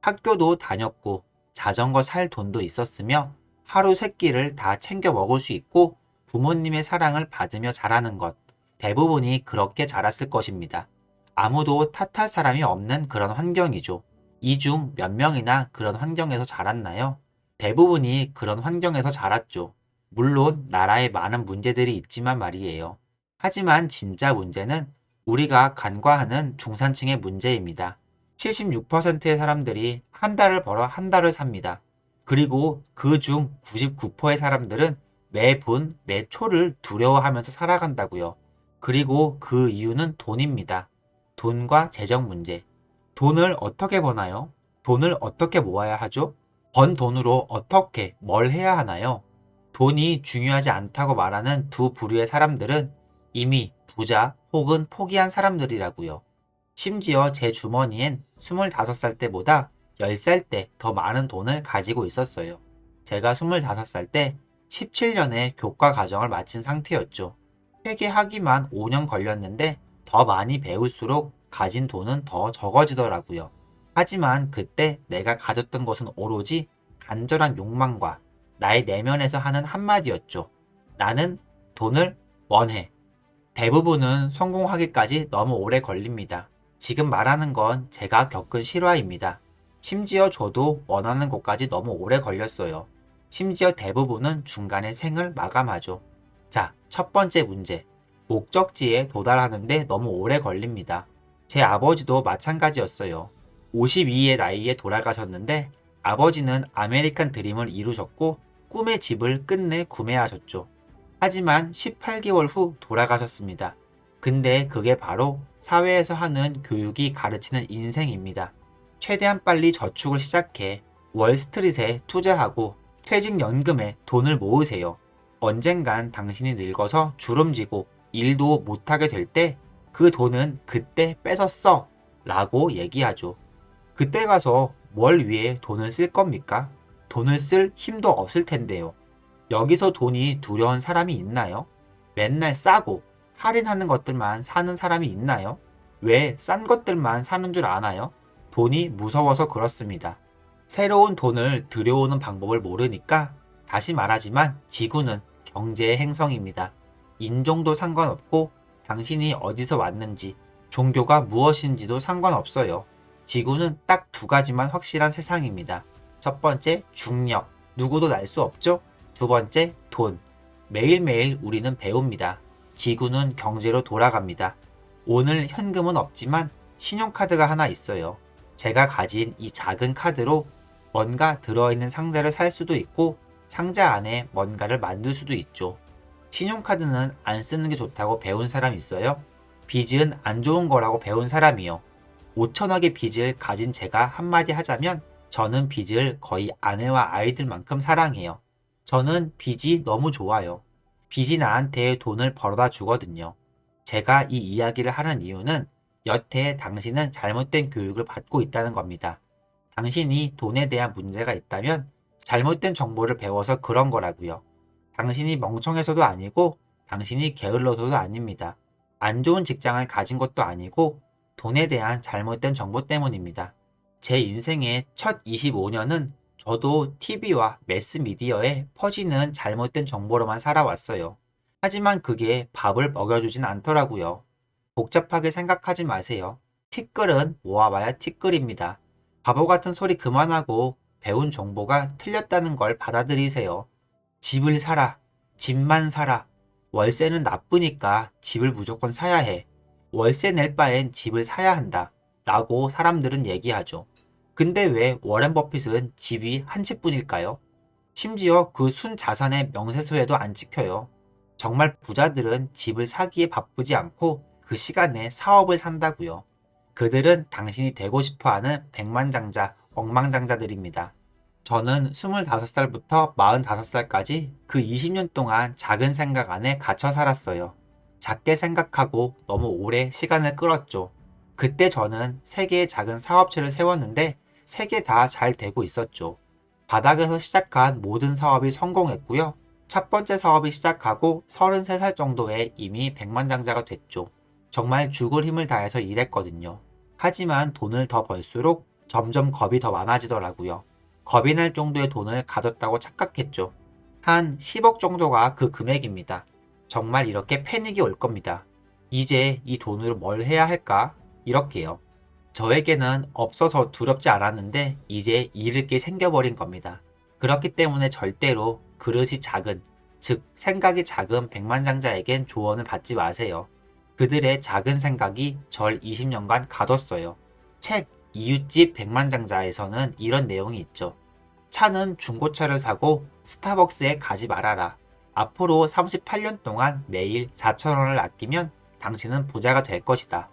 학교도 다녔고 자전거 살 돈도 있었으며 하루 세 끼를 다 챙겨 먹을 수 있고 부모님의 사랑을 받으며 자라는 것. 대부분이 그렇게 자랐을 것입니다. 아무도 탓할 사람이 없는 그런 환경이죠. 이 중 몇 명이나 그런 환경에서 자랐나요? 대부분이 그런 환경에서 자랐죠. 물론 나라에 많은 문제들이 있지만 말이에요. 하지만 진짜 문제는 우리가 간과하는 중산층의 문제입니다. 76%의 사람들이 한 달을 벌어 한 달을 삽니다. 그리고 그 중 99%의 사람들은 매분, 매초를 두려워하면서 살아간다고요. 그리고 그 이유는 돈입니다. 돈과 재정 문제. 돈을 어떻게 버나요? 돈을 어떻게 모아야 하죠? 번 돈으로 어떻게, 뭘 해야 하나요? 돈이 중요하지 않다고 말하는 두 부류의 사람들은 이미 부자 혹은 포기한 사람들이라고요. 심지어 제 주머니엔 25살 때보다 10살 때 더 많은 돈을 가지고 있었어요. 제가 25살 때 17년의 교과 과정을 마친 상태였죠. 회계하기만 5년 걸렸는데 더 많이 배울수록 가진 돈은 더 적어지더라고요. 하지만 그때 내가 가졌던 것은 오로지 간절한 욕망과 나의 내면에서 하는 한마디였죠. 나는 돈을 원해. 대부분은 성공하기까지 너무 오래 걸립니다. 지금 말하는 건 제가 겪은 실화입니다. 심지어 저도 원하는 곳까지 너무 오래 걸렸어요. 심지어 대부분은 중간에 생을 마감하죠. 자, 첫 번째 문제. 목적지에 도달하는데 너무 오래 걸립니다. 제 아버지도 마찬가지였어요. 52의 나이에 돌아가셨는데 아버지는 아메리칸 드림을 이루셨고 꿈의 집을 끝내 구매하셨죠. 하지만 18개월 후 돌아가셨습니다. 근데 그게 바로 사회에서 하는 교육이 가르치는 인생입니다. 최대한 빨리 저축을 시작해 월스트리트에 투자하고 퇴직연금에 돈을 모으세요. 언젠간 당신이 늙어서 주름지고 일도 못하게 될 때 그 돈은 그때 뺏어 써 라고 얘기하죠. 그때 가서 뭘 위해 돈을 쓸 겁니까? 돈을 쓸 힘도 없을 텐데요. 여기서 돈이 두려운 사람이 있나요? 맨날 싸고 할인하는 것들만 사는 사람이 있나요? 왜 싼 것들만 사는 줄 아나요? 돈이 무서워서 그렇습니다. 새로운 돈을 들여오는 방법을 모르니까 다시 말하지만 지구는 경제의 행성입니다. 인종도 상관없고 당신이 어디서 왔는지 종교가 무엇인지도 상관없어요. 지구는 딱 두 가지만 확실한 세상입니다. 첫 번째, 중력. 누구도 날 수 없죠? 두 번째, 돈. 매일매일 우리는 배웁니다. 지구는 경제로 돌아갑니다. 오늘 현금은 없지만 신용카드가 하나 있어요. 제가 가진 이 작은 카드로 뭔가 들어있는 상자를 살 수도 있고 상자 안에 뭔가를 만들 수도 있죠. 신용카드는 안 쓰는 게 좋다고 배운 사람 있어요? 빚은 안 좋은 거라고 배운 사람이요. 5천억의 빚을 가진 제가 한마디 하자면 저는 빚을 거의 아내와 아이들만큼 사랑해요. 저는 빚이 너무 좋아요. 빚이 나한테 돈을 벌어다 주거든요. 제가 이 이야기를 하는 이유는 여태 당신은 잘못된 교육을 받고 있다는 겁니다. 당신이 돈에 대한 문제가 있다면 잘못된 정보를 배워서 그런 거라고요. 당신이 멍청해서도 아니고 당신이 게을러서도 아닙니다. 안 좋은 직장을 가진 것도 아니고 돈에 대한 잘못된 정보 때문입니다. 제 인생의 첫 25년은 저도 TV와 매스미디어에 퍼지는 잘못된 정보로만 살아왔어요. 하지만 그게 밥을 먹여주진 않더라고요. 복잡하게 생각하지 마세요. 티끌은 모아봐야 티끌입니다. 바보 같은 소리 그만하고 배운 정보가 틀렸다는 걸 받아들이세요. 집을 사라. 집만 사라. 월세는 나쁘니까 집을 무조건 사야 해. 월세 낼 바엔 집을 사야 한다. 라고 사람들은 얘기하죠. 근데 왜 워렌 버핏은 집이 한 채뿐일까요? 심지어 그 순 자산의 명세서에도 안 찍혀요. 정말 부자들은 집을 사기에 바쁘지 않고 그 시간에 사업을 산다고요. 그들은 당신이 되고 싶어하는 백만장자, 억만장자들입니다. 저는 25살부터 45살까지 그 20년 동안 작은 생각 안에 갇혀 살았어요. 작게 생각하고 너무 오래 시간을 끌었죠. 그때 저는 3개의 작은 사업체를 세웠는데 3개 다 잘 되고 있었죠. 바닥에서 시작한 모든 사업이 성공했고요. 첫 번째 사업이 시작하고 33살 정도에 이미 백만장자가 됐죠. 정말 죽을 힘을 다해서 일했거든요. 하지만 돈을 더 벌수록 점점 겁이 더 많아지더라고요. 겁이 날 정도의 돈을 가졌다고 착각했죠. 한 10억 정도가 그 금액입니다. 정말 이렇게 패닉이 올 겁니다. 이제 이 돈으로 뭘 해야 할까? 이렇게요. 저에게는 없어서 두렵지 않았는데 이제 잃을 게 생겨버린 겁니다. 그렇기 때문에 절대로 그릇이 작은, 즉 생각이 작은 백만장자에겐 조언을 받지 마세요. 그들의 작은 생각이 절 20년간 가뒀어요. 책 이웃집 백만장자에서는 이런 내용이 있죠. 차는 중고차를 사고 스타벅스에 가지 말아라. 앞으로 38년 동안 매일 4,000원을 아끼면 당신은 부자가 될 것이다.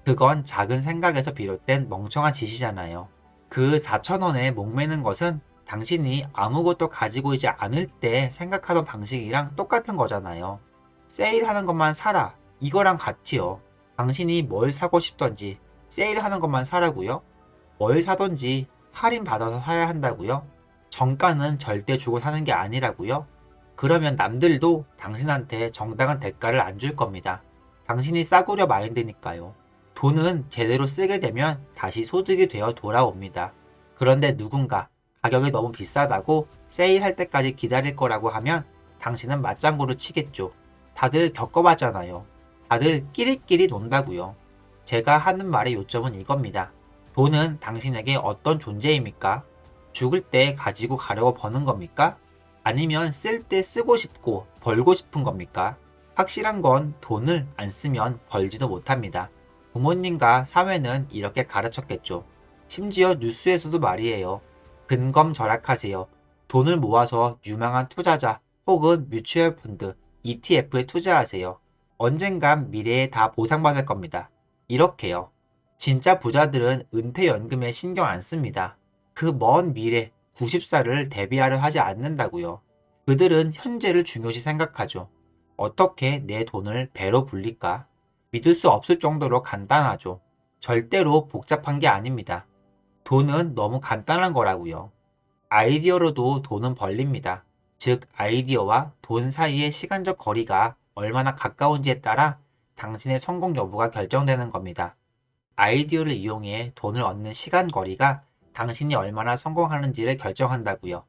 그건 작은 생각에서 비롯된 멍청한 짓이잖아요. 그 4,000원에 목매는 것은 당신이 아무것도 가지고 있지 않을 때 생각하던 방식이랑 똑같은 거잖아요. 세일하는 것만 사라. 이거랑 같이요. 당신이 뭘 사고 싶던지 세일하는 것만 사라고요? 뭘 사던지 할인 받아서 사야 한다고요? 정가는 절대 주고 사는 게 아니라고요? 그러면 남들도 당신한테 정당한 대가를 안 줄 겁니다. 당신이 싸구려 마인드니까요. 돈은 제대로 쓰게 되면 다시 소득이 되어 돌아옵니다. 그런데 누군가 가격이 너무 비싸다고 세일할 때까지 기다릴 거라고 하면 당신은 맞장구를 치겠죠. 다들 겪어봤잖아요. 다들 끼리끼리 논다고요. 제가 하는 말의 요점은 이겁니다. 돈은 당신에게 어떤 존재입니까? 죽을 때 가지고 가려고 버는 겁니까? 아니면 쓸 때 쓰고 싶고 벌고 싶은 겁니까? 확실한 건 돈을 안 쓰면 벌지도 못합니다. 부모님과 사회는 이렇게 가르쳤겠죠. 심지어 뉴스에서도 말이에요. 근검절약하세요. 돈을 모아서 유망한 투자자 혹은 뮤추얼 펀드, ETF에 투자하세요. 언젠간 미래에 다 보상받을 겁니다. 이렇게요. 진짜 부자들은 은퇴연금에 신경 안 씁니다. 그 먼 미래 90살을 대비하려 하지 않는다고요. 그들은 현재를 중요시 생각하죠. 어떻게 내 돈을 배로 불릴까? 믿을 수 없을 정도로 간단하죠. 절대로 복잡한 게 아닙니다. 돈은 너무 간단한 거라고요. 아이디어로도 돈은 벌립니다. 즉, 아이디어와 돈 사이의 시간적 거리가 얼마나 가까운지에 따라 당신의 성공 여부가 결정되는 겁니다. 아이디어를 이용해 돈을 얻는 시간 거리가 당신이 얼마나 성공하는지를 결정한다고요.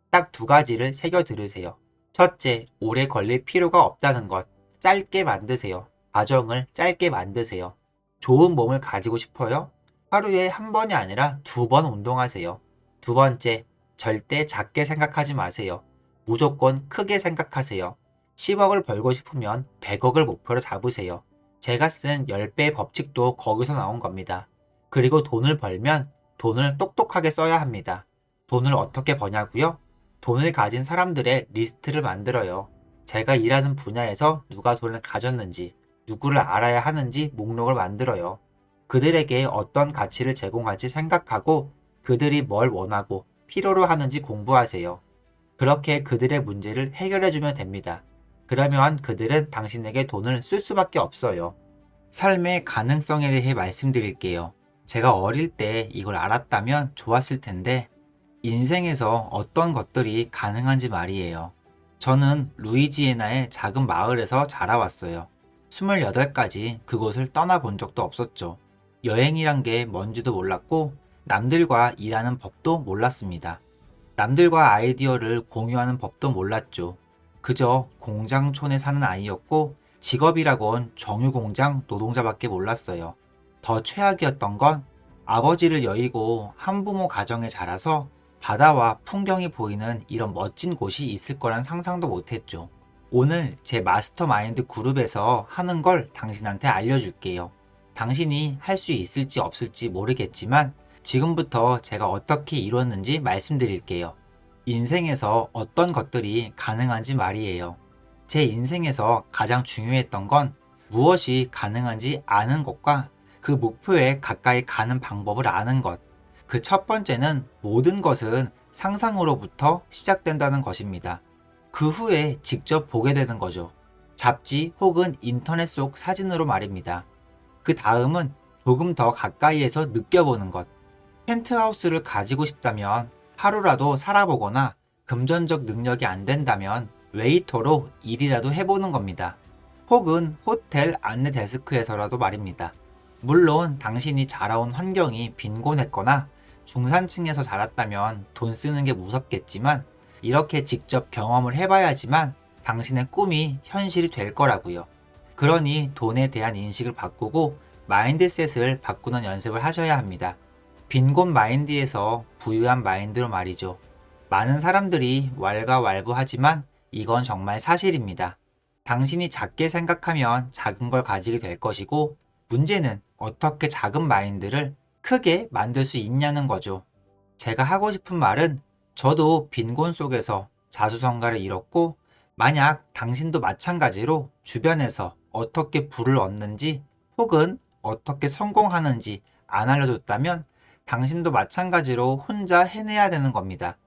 딱 두 가지를 새겨 들으세요. 첫째, 오래 걸릴 필요가 없다는 것. 짧게 만드세요. 과정을 짧게 만드세요. 좋은 몸을 가지고 싶어요? 하루에 한 번이 아니라 2번 운동하세요. 두 번째, 절대 작게 생각하지 마세요. 무조건 크게 생각하세요. 10억을 벌고 싶으면 100억을 목표로 잡으세요. 제가 쓴 10배의 법칙도 거기서 나온 겁니다. 그리고 돈을 벌면 돈을 똑똑하게 써야 합니다. 돈을 어떻게 버냐고요? 돈을 가진 사람들의 리스트를 만들어요. 제가 일하는 분야에서 누가 돈을 가졌는지, 누구를 알아야 하는지 목록을 만들어요. 그들에게 어떤 가치를 제공할지 생각하고 그들이 뭘 원하고 필요로 하는지 공부하세요. 그렇게 그들의 문제를 해결해주면 됩니다. 그러면 그들은 당신에게 돈을 쓸 수밖에 없어요. 삶의 가능성에 대해 말씀드릴게요. 제가 어릴 때 이걸 알았다면 좋았을 텐데, 인생에서 어떤 것들이 가능한지 말이에요. 저는 루이지애나의 작은 마을에서 자라왔어요. 28까지 그곳을 떠나본 적도 없었죠. 여행이란 게 뭔지도 몰랐고, 남들과 일하는 법도 몰랐습니다. 남들과 아이디어를 공유하는 법도 몰랐죠. 그저 공장촌에 사는 아이였고, 직업이라곤 정유공장 노동자밖에 몰랐어요. 더 최악이었던 건 아버지를 여의고 한부모 가정에 자라서 바다와 풍경이 보이는 이런 멋진 곳이 있을 거란 상상도 못했죠. 오늘 제 마스터마인드 그룹에서 하는 걸 당신한테 알려줄게요. 당신이 할 수 있을지 없을지 모르겠지만 지금부터 제가 어떻게 이루었는지 말씀드릴게요. 인생에서 어떤 것들이 가능한지 말이에요. 제 인생에서 가장 중요했던 건 무엇이 가능한지 아는 것과 그 목표에 가까이 가는 방법을 아는 것. 그 첫 번째는 모든 것은 상상으로부터 시작된다는 것입니다. 그 후에 직접 보게 되는 거죠. 잡지 혹은 인터넷 속 사진으로 말입니다. 그 다음은 조금 더 가까이에서 느껴보는 것. 펜트하우스를 가지고 싶다면 하루라도 살아보거나 금전적 능력이 안 된다면 웨이터로 일이라도 해보는 겁니다. 혹은 호텔 안내 데스크에서라도 말입니다. 물론 당신이 자라온 환경이 빈곤했거나 중산층에서 자랐다면 돈 쓰는 게 무섭겠지만 이렇게 직접 경험을 해봐야지만 당신의 꿈이 현실이 될 거라고요. 그러니 돈에 대한 인식을 바꾸고 마인드셋을 바꾸는 연습을 하셔야 합니다. 빈곤 마인드에서 부유한 마인드로 말이죠. 많은 사람들이 왈가왈부하지만 이건 정말 사실입니다. 당신이 작게 생각하면 작은 걸 가지게 될 것이고 문제는 어떻게 작은 마인드를 크게 만들 수 있냐는 거죠. 제가 하고 싶은 말은 저도 빈곤 속에서 자수성가를 잃었고 만약 당신도 마찬가지로 주변에서 어떻게 부를 얻는지 혹은 어떻게 성공하는지 안 알려줬다면 당신도 마찬가지로 혼자 해내야 되는 겁니다.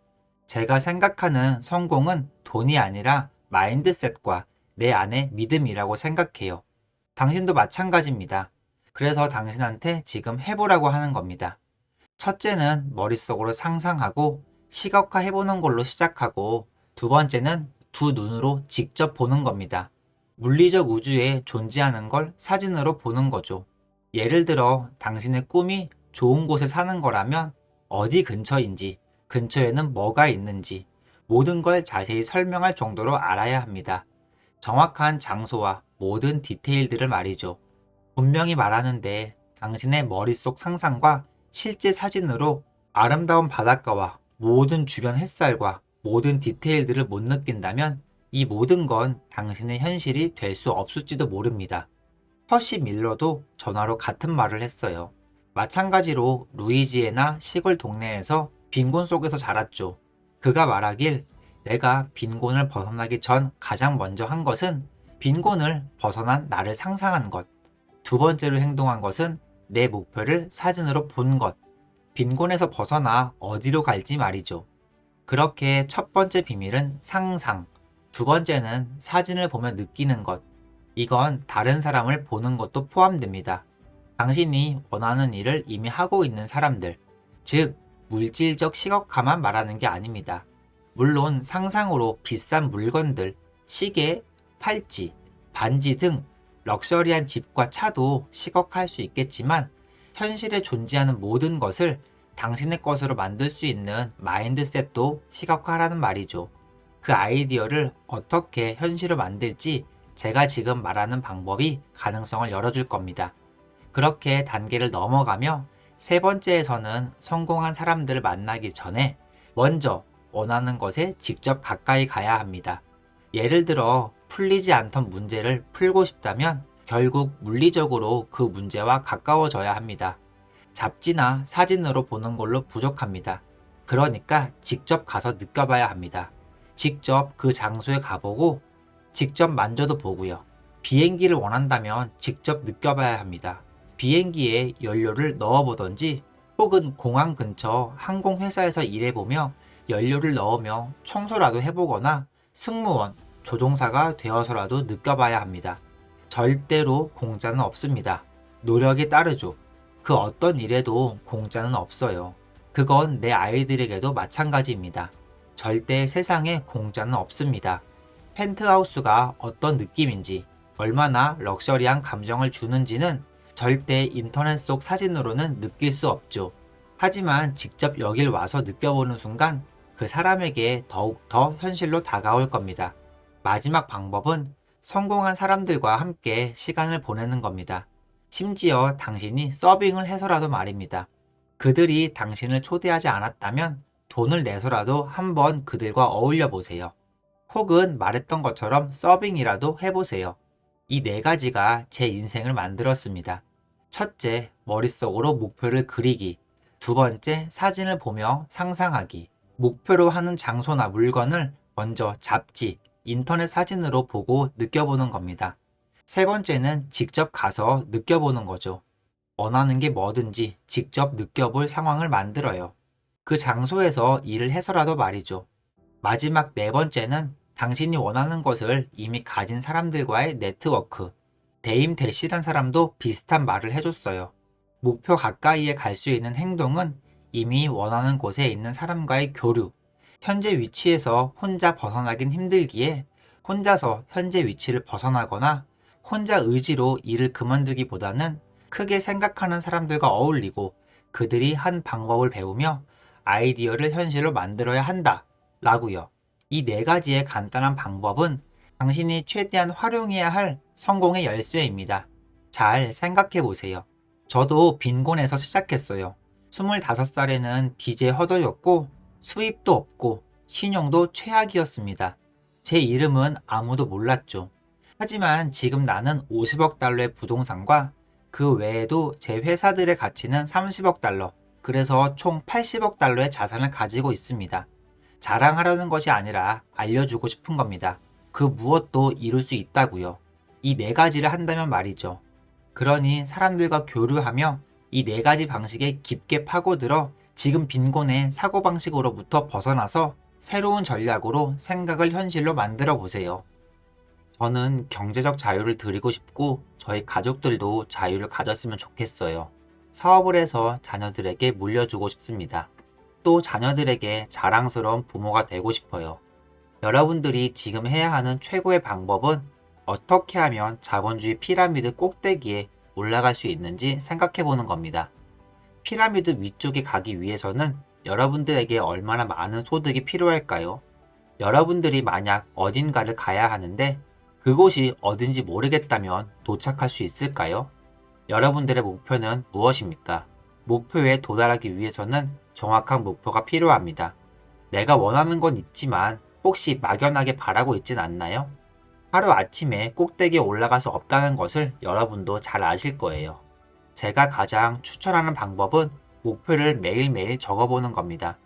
제가 생각하는 성공은 돈이 아니라 마인드셋과 내 안의 믿음이라고 생각해요. 당신도 마찬가지입니다. 그래서 당신한테 지금 해보라고 하는 겁니다. 첫째는 머릿속으로 상상하고 시각화해보는 걸로 시작하고 두 번째는 두 눈으로 직접 보는 겁니다. 물리적 우주에 존재하는 걸 사진으로 보는 거죠. 예를 들어 당신의 꿈이 좋은 곳에 사는 거라면 어디 근처인지, 근처에는 뭐가 있는지 모든 걸 자세히 설명할 정도로 알아야 합니다. 정확한 장소와 모든 디테일들을 말이죠. 분명히 말하는데 당신의 머릿속 상상과 실제 사진으로 아름다운 바닷가와 모든 주변 햇살과 모든 디테일들을 못 느낀다면 이 모든 건 당신의 현실이 될 수 없을지도 모릅니다. 허시 밀러도 전화로 같은 말을 했어요. 마찬가지로 루이지애나 시골 동네에서 빈곤 속에서 자랐죠. 그가 말하길 내가 빈곤을 벗어나기 전 가장 먼저 한 것은 빈곤을 벗어난 나를 상상한 것. 두 번째로 행동한 것은 내 목표를 사진으로 본 것. 빈곤에서 벗어나 어디로 갈지 말이죠. 그렇게 첫 번째 비밀은 상상. 두 번째는 사진을 보며 느끼는 것. 이건 다른 사람을 보는 것도 포함됩니다. 당신이 원하는 일을 이미 하고 있는 사람들, 즉 물질적 시각화만 말하는 게 아닙니다. 물론 상상으로 비싼 물건들, 시계, 팔찌, 반지 등 럭셔리한 집과 차도 시각화할 수 있겠지만 현실에 존재하는 모든 것을 당신의 것으로 만들 수 있는 마인드셋도 시각화하라는 말이죠. 그 아이디어를 어떻게 현실로 만들지 제가 지금 말하는 방법이 가능성을 열어줄 겁니다. 그렇게 단계를 넘어가며 세 번째에서는 성공한 사람들을 만나기 전에 먼저 원하는 것에 직접 가까이 가야 합니다. 예를 들어 풀리지 않던 문제를 풀고 싶다면 결국 물리적으로 그 문제와 가까워져야 합니다. 잡지나 사진으로 보는 걸로 부족합니다. 그러니까 직접 가서 느껴봐야 합니다. 직접 그 장소에 가보고 직접 만져도 보고요. 비행기를 원한다면 직접 느껴봐야 합니다. 비행기에 연료를 넣어보던지 혹은 공항 근처 항공회사에서 일해보며 연료를 넣으며 청소라도 해보거나 승무원, 조종사가 되어서라도 느껴봐야 합니다. 절대로 공짜는 없습니다. 노력이 따르죠. 그 어떤 일에도 공짜는 없어요. 그건 내 아이들에게도 마찬가지입니다. 절대 세상에 공짜는 없습니다. 펜트하우스가 어떤 느낌인지, 얼마나 럭셔리한 감정을 주는지는 절대 인터넷 속 사진으로는 느낄 수 없죠. 하지만 직접 여길 와서 느껴보는 순간 그 사람에게 더욱더 현실로 다가올 겁니다. 마지막 방법은 성공한 사람들과 함께 시간을 보내는 겁니다. 심지어 당신이 서빙을 해서라도 말입니다. 그들이 당신을 초대하지 않았다면 돈을 내서라도 한번 그들과 어울려 보세요. 혹은 말했던 것처럼 서빙이라도 해보세요. 이 네 가지가 제 인생을 만들었습니다. 첫째, 머릿속으로 목표를 그리기. 두 번째, 사진을 보며 상상하기. 목표로 하는 장소나 물건을 먼저 잡지, 인터넷 사진으로 보고 느껴보는 겁니다. 세 번째는 직접 가서 느껴보는 거죠. 원하는 게 뭐든지 직접 느껴볼 상황을 만들어요. 그 장소에서 일을 해서라도 말이죠. 마지막 네 번째는 당신이 원하는 것을 이미 가진 사람들과의 네트워크. 데임 대시란 사람도 비슷한 말을 해줬어요. 목표 가까이에 갈 수 있는 행동은 이미 원하는 곳에 있는 사람과의 교류. 현재 위치에서 혼자 벗어나긴 힘들기에 혼자서 현재 위치를 벗어나거나 혼자 의지로 일을 그만두기보다는 크게 생각하는 사람들과 어울리고 그들이 한 방법을 배우며 아이디어를 현실로 만들어야 한다. 라고요. 이 네 가지의 간단한 방법은 당신이 최대한 활용해야 할 성공의 열쇠입니다. 잘 생각해 보세요. 저도 빈곤에서 시작했어요. 25살에는 빚에 허덕였고 수입도 없고 신용도 최악이었습니다. 제 이름은 아무도 몰랐죠. 하지만 지금 나는 50억 달러의 부동산과 그 외에도 제 회사들의 가치는 30억 달러, 그래서 총 80억 달러의 자산을 가지고 있습니다. 자랑하려는 것이 아니라 알려주고 싶은 겁니다. 그 무엇도 이룰 수 있다고요. 이 네 가지를 한다면 말이죠. 그러니 사람들과 교류하며 이 네 가지 방식에 깊게 파고들어 지금 빈곤의 사고방식으로부터 벗어나서 새로운 전략으로 생각을 현실로 만들어 보세요. 저는 경제적 자유를 드리고 싶고 저희 가족들도 자유를 가졌으면 좋겠어요. 사업을 해서 자녀들에게 물려주고 싶습니다. 또 자녀들에게 자랑스러운 부모가 되고 싶어요. 여러분들이 지금 해야 하는 최고의 방법은 어떻게 하면 자본주의 피라미드 꼭대기에 올라갈 수 있는지 생각해 보는 겁니다. 피라미드 위쪽에 가기 위해서는 여러분들에게 얼마나 많은 소득이 필요할까요? 여러분들이 만약 어딘가를 가야 하는데 그곳이 어딘지 모르겠다면 도착할 수 있을까요? 여러분들의 목표는 무엇입니까? 목표에 도달하기 위해서는 정확한 목표가 필요합니다. 내가 원하는 건 있지만 혹시 막연하게 바라고 있진 않나요? 하루 아침에 꼭대기에 올라갈 수 없다는 것을 여러분도 잘 아실 거예요. 제가 가장 추천하는 방법은 목표를 매일매일 적어보는 겁니다.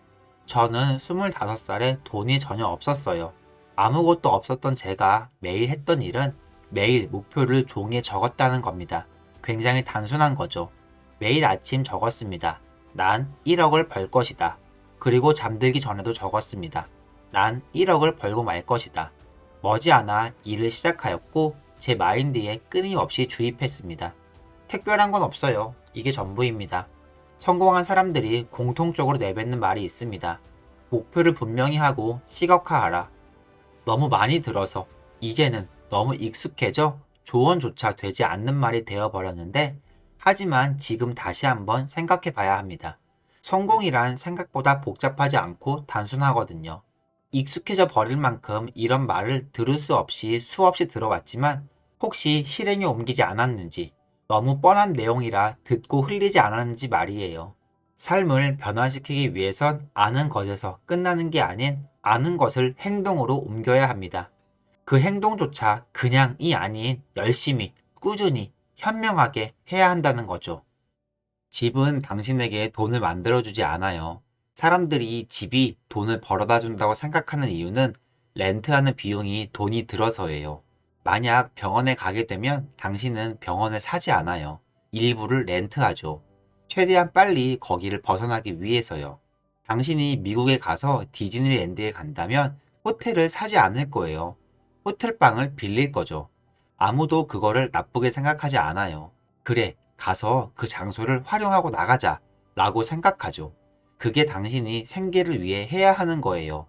저는 25살에 돈이 전혀 없었어요. 아무것도 없었던 제가 매일 했던 일은 매일 목표를 종이에 적었다는 겁니다. 굉장히 단순한 거죠. 매일 아침 적었습니다. 난 1억을 벌 것이다. 그리고 잠들기 전에도 적었습니다. 난 1억을 벌고 말 것이다. 머지않아 일을 시작하였고 제 마인드에 끊임없이 주입했습니다. 특별한 건 없어요. 이게 전부입니다. 성공한 사람들이 공통적으로 내뱉는 말이 있습니다. 목표를 분명히 하고 시각화하라. 너무 많이 들어서 이제는 너무 익숙해져 조언조차 되지 않는 말이 되어버렸는데, 하지만 지금 다시 한번 생각해 봐야 합니다. 성공이란 생각보다 복잡하지 않고 단순하거든요. 익숙해져 버릴 만큼 이런 말을 들을 수 없이 수없이 들어왔지만 혹시 실행에 옮기지 않았는지, 너무 뻔한 내용이라 듣고 흘리지 않았는지 말이에요. 삶을 변화시키기 위해선 아는 것에서 끝나는 게 아닌 아는 것을 행동으로 옮겨야 합니다. 그 행동조차 그냥이 아닌 열심히, 꾸준히, 현명하게 해야 한다는 거죠. 집은 당신에게 돈을 만들어주지 않아요. 사람들이 집이 돈을 벌어다 준다고 생각하는 이유는 렌트하는 비용이 돈이 들어서예요. 만약 병원에 가게 되면 당신은 병원을 사지 않아요. 일부를 렌트하죠. 최대한 빨리 거기를 벗어나기 위해서요. 당신이 미국에 가서 디즈니랜드에 간다면 호텔을 사지 않을 거예요. 호텔방을 빌릴 거죠. 아무도 그거를 나쁘게 생각하지 않아요. 그래, 가서 그 장소를 활용하고 나가자 라고 생각하죠. 그게 당신이 생계를 위해 해야 하는 거예요.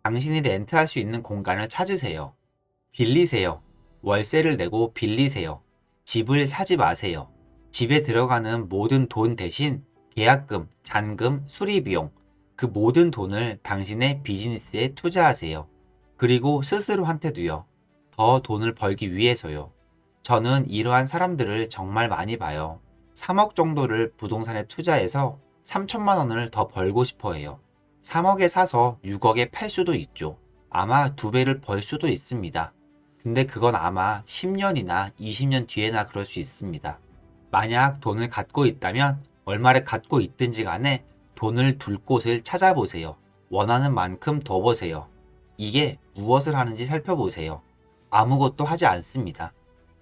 당신이 렌트할 수 있는 공간을 찾으세요. 빌리세요. 월세를 내고 빌리세요. 집을 사지 마세요. 집에 들어가는 모든 돈 대신 계약금, 잔금, 수리비용, 그 모든 돈을 당신의 비즈니스에 투자하세요. 그리고 스스로한테도요. 더 돈을 벌기 위해서요. 저는 이러한 사람들을 정말 많이 봐요. 3억 정도를 부동산에 투자해서 3천만 원을 더 벌고 싶어 해요. 3억에 사서 6억에 팔 수도 있죠. 아마 2배를 벌 수도 있습니다. 근데 그건 아마 10년이나 20년 뒤에나 그럴 수 있습니다. 만약 돈을 갖고 있다면 얼마를 갖고 있든지 간에 돈을 둘 곳을 찾아보세요. 원하는 만큼 더 보세요. 이게 무엇을 하는지 살펴보세요. 아무것도 하지 않습니다.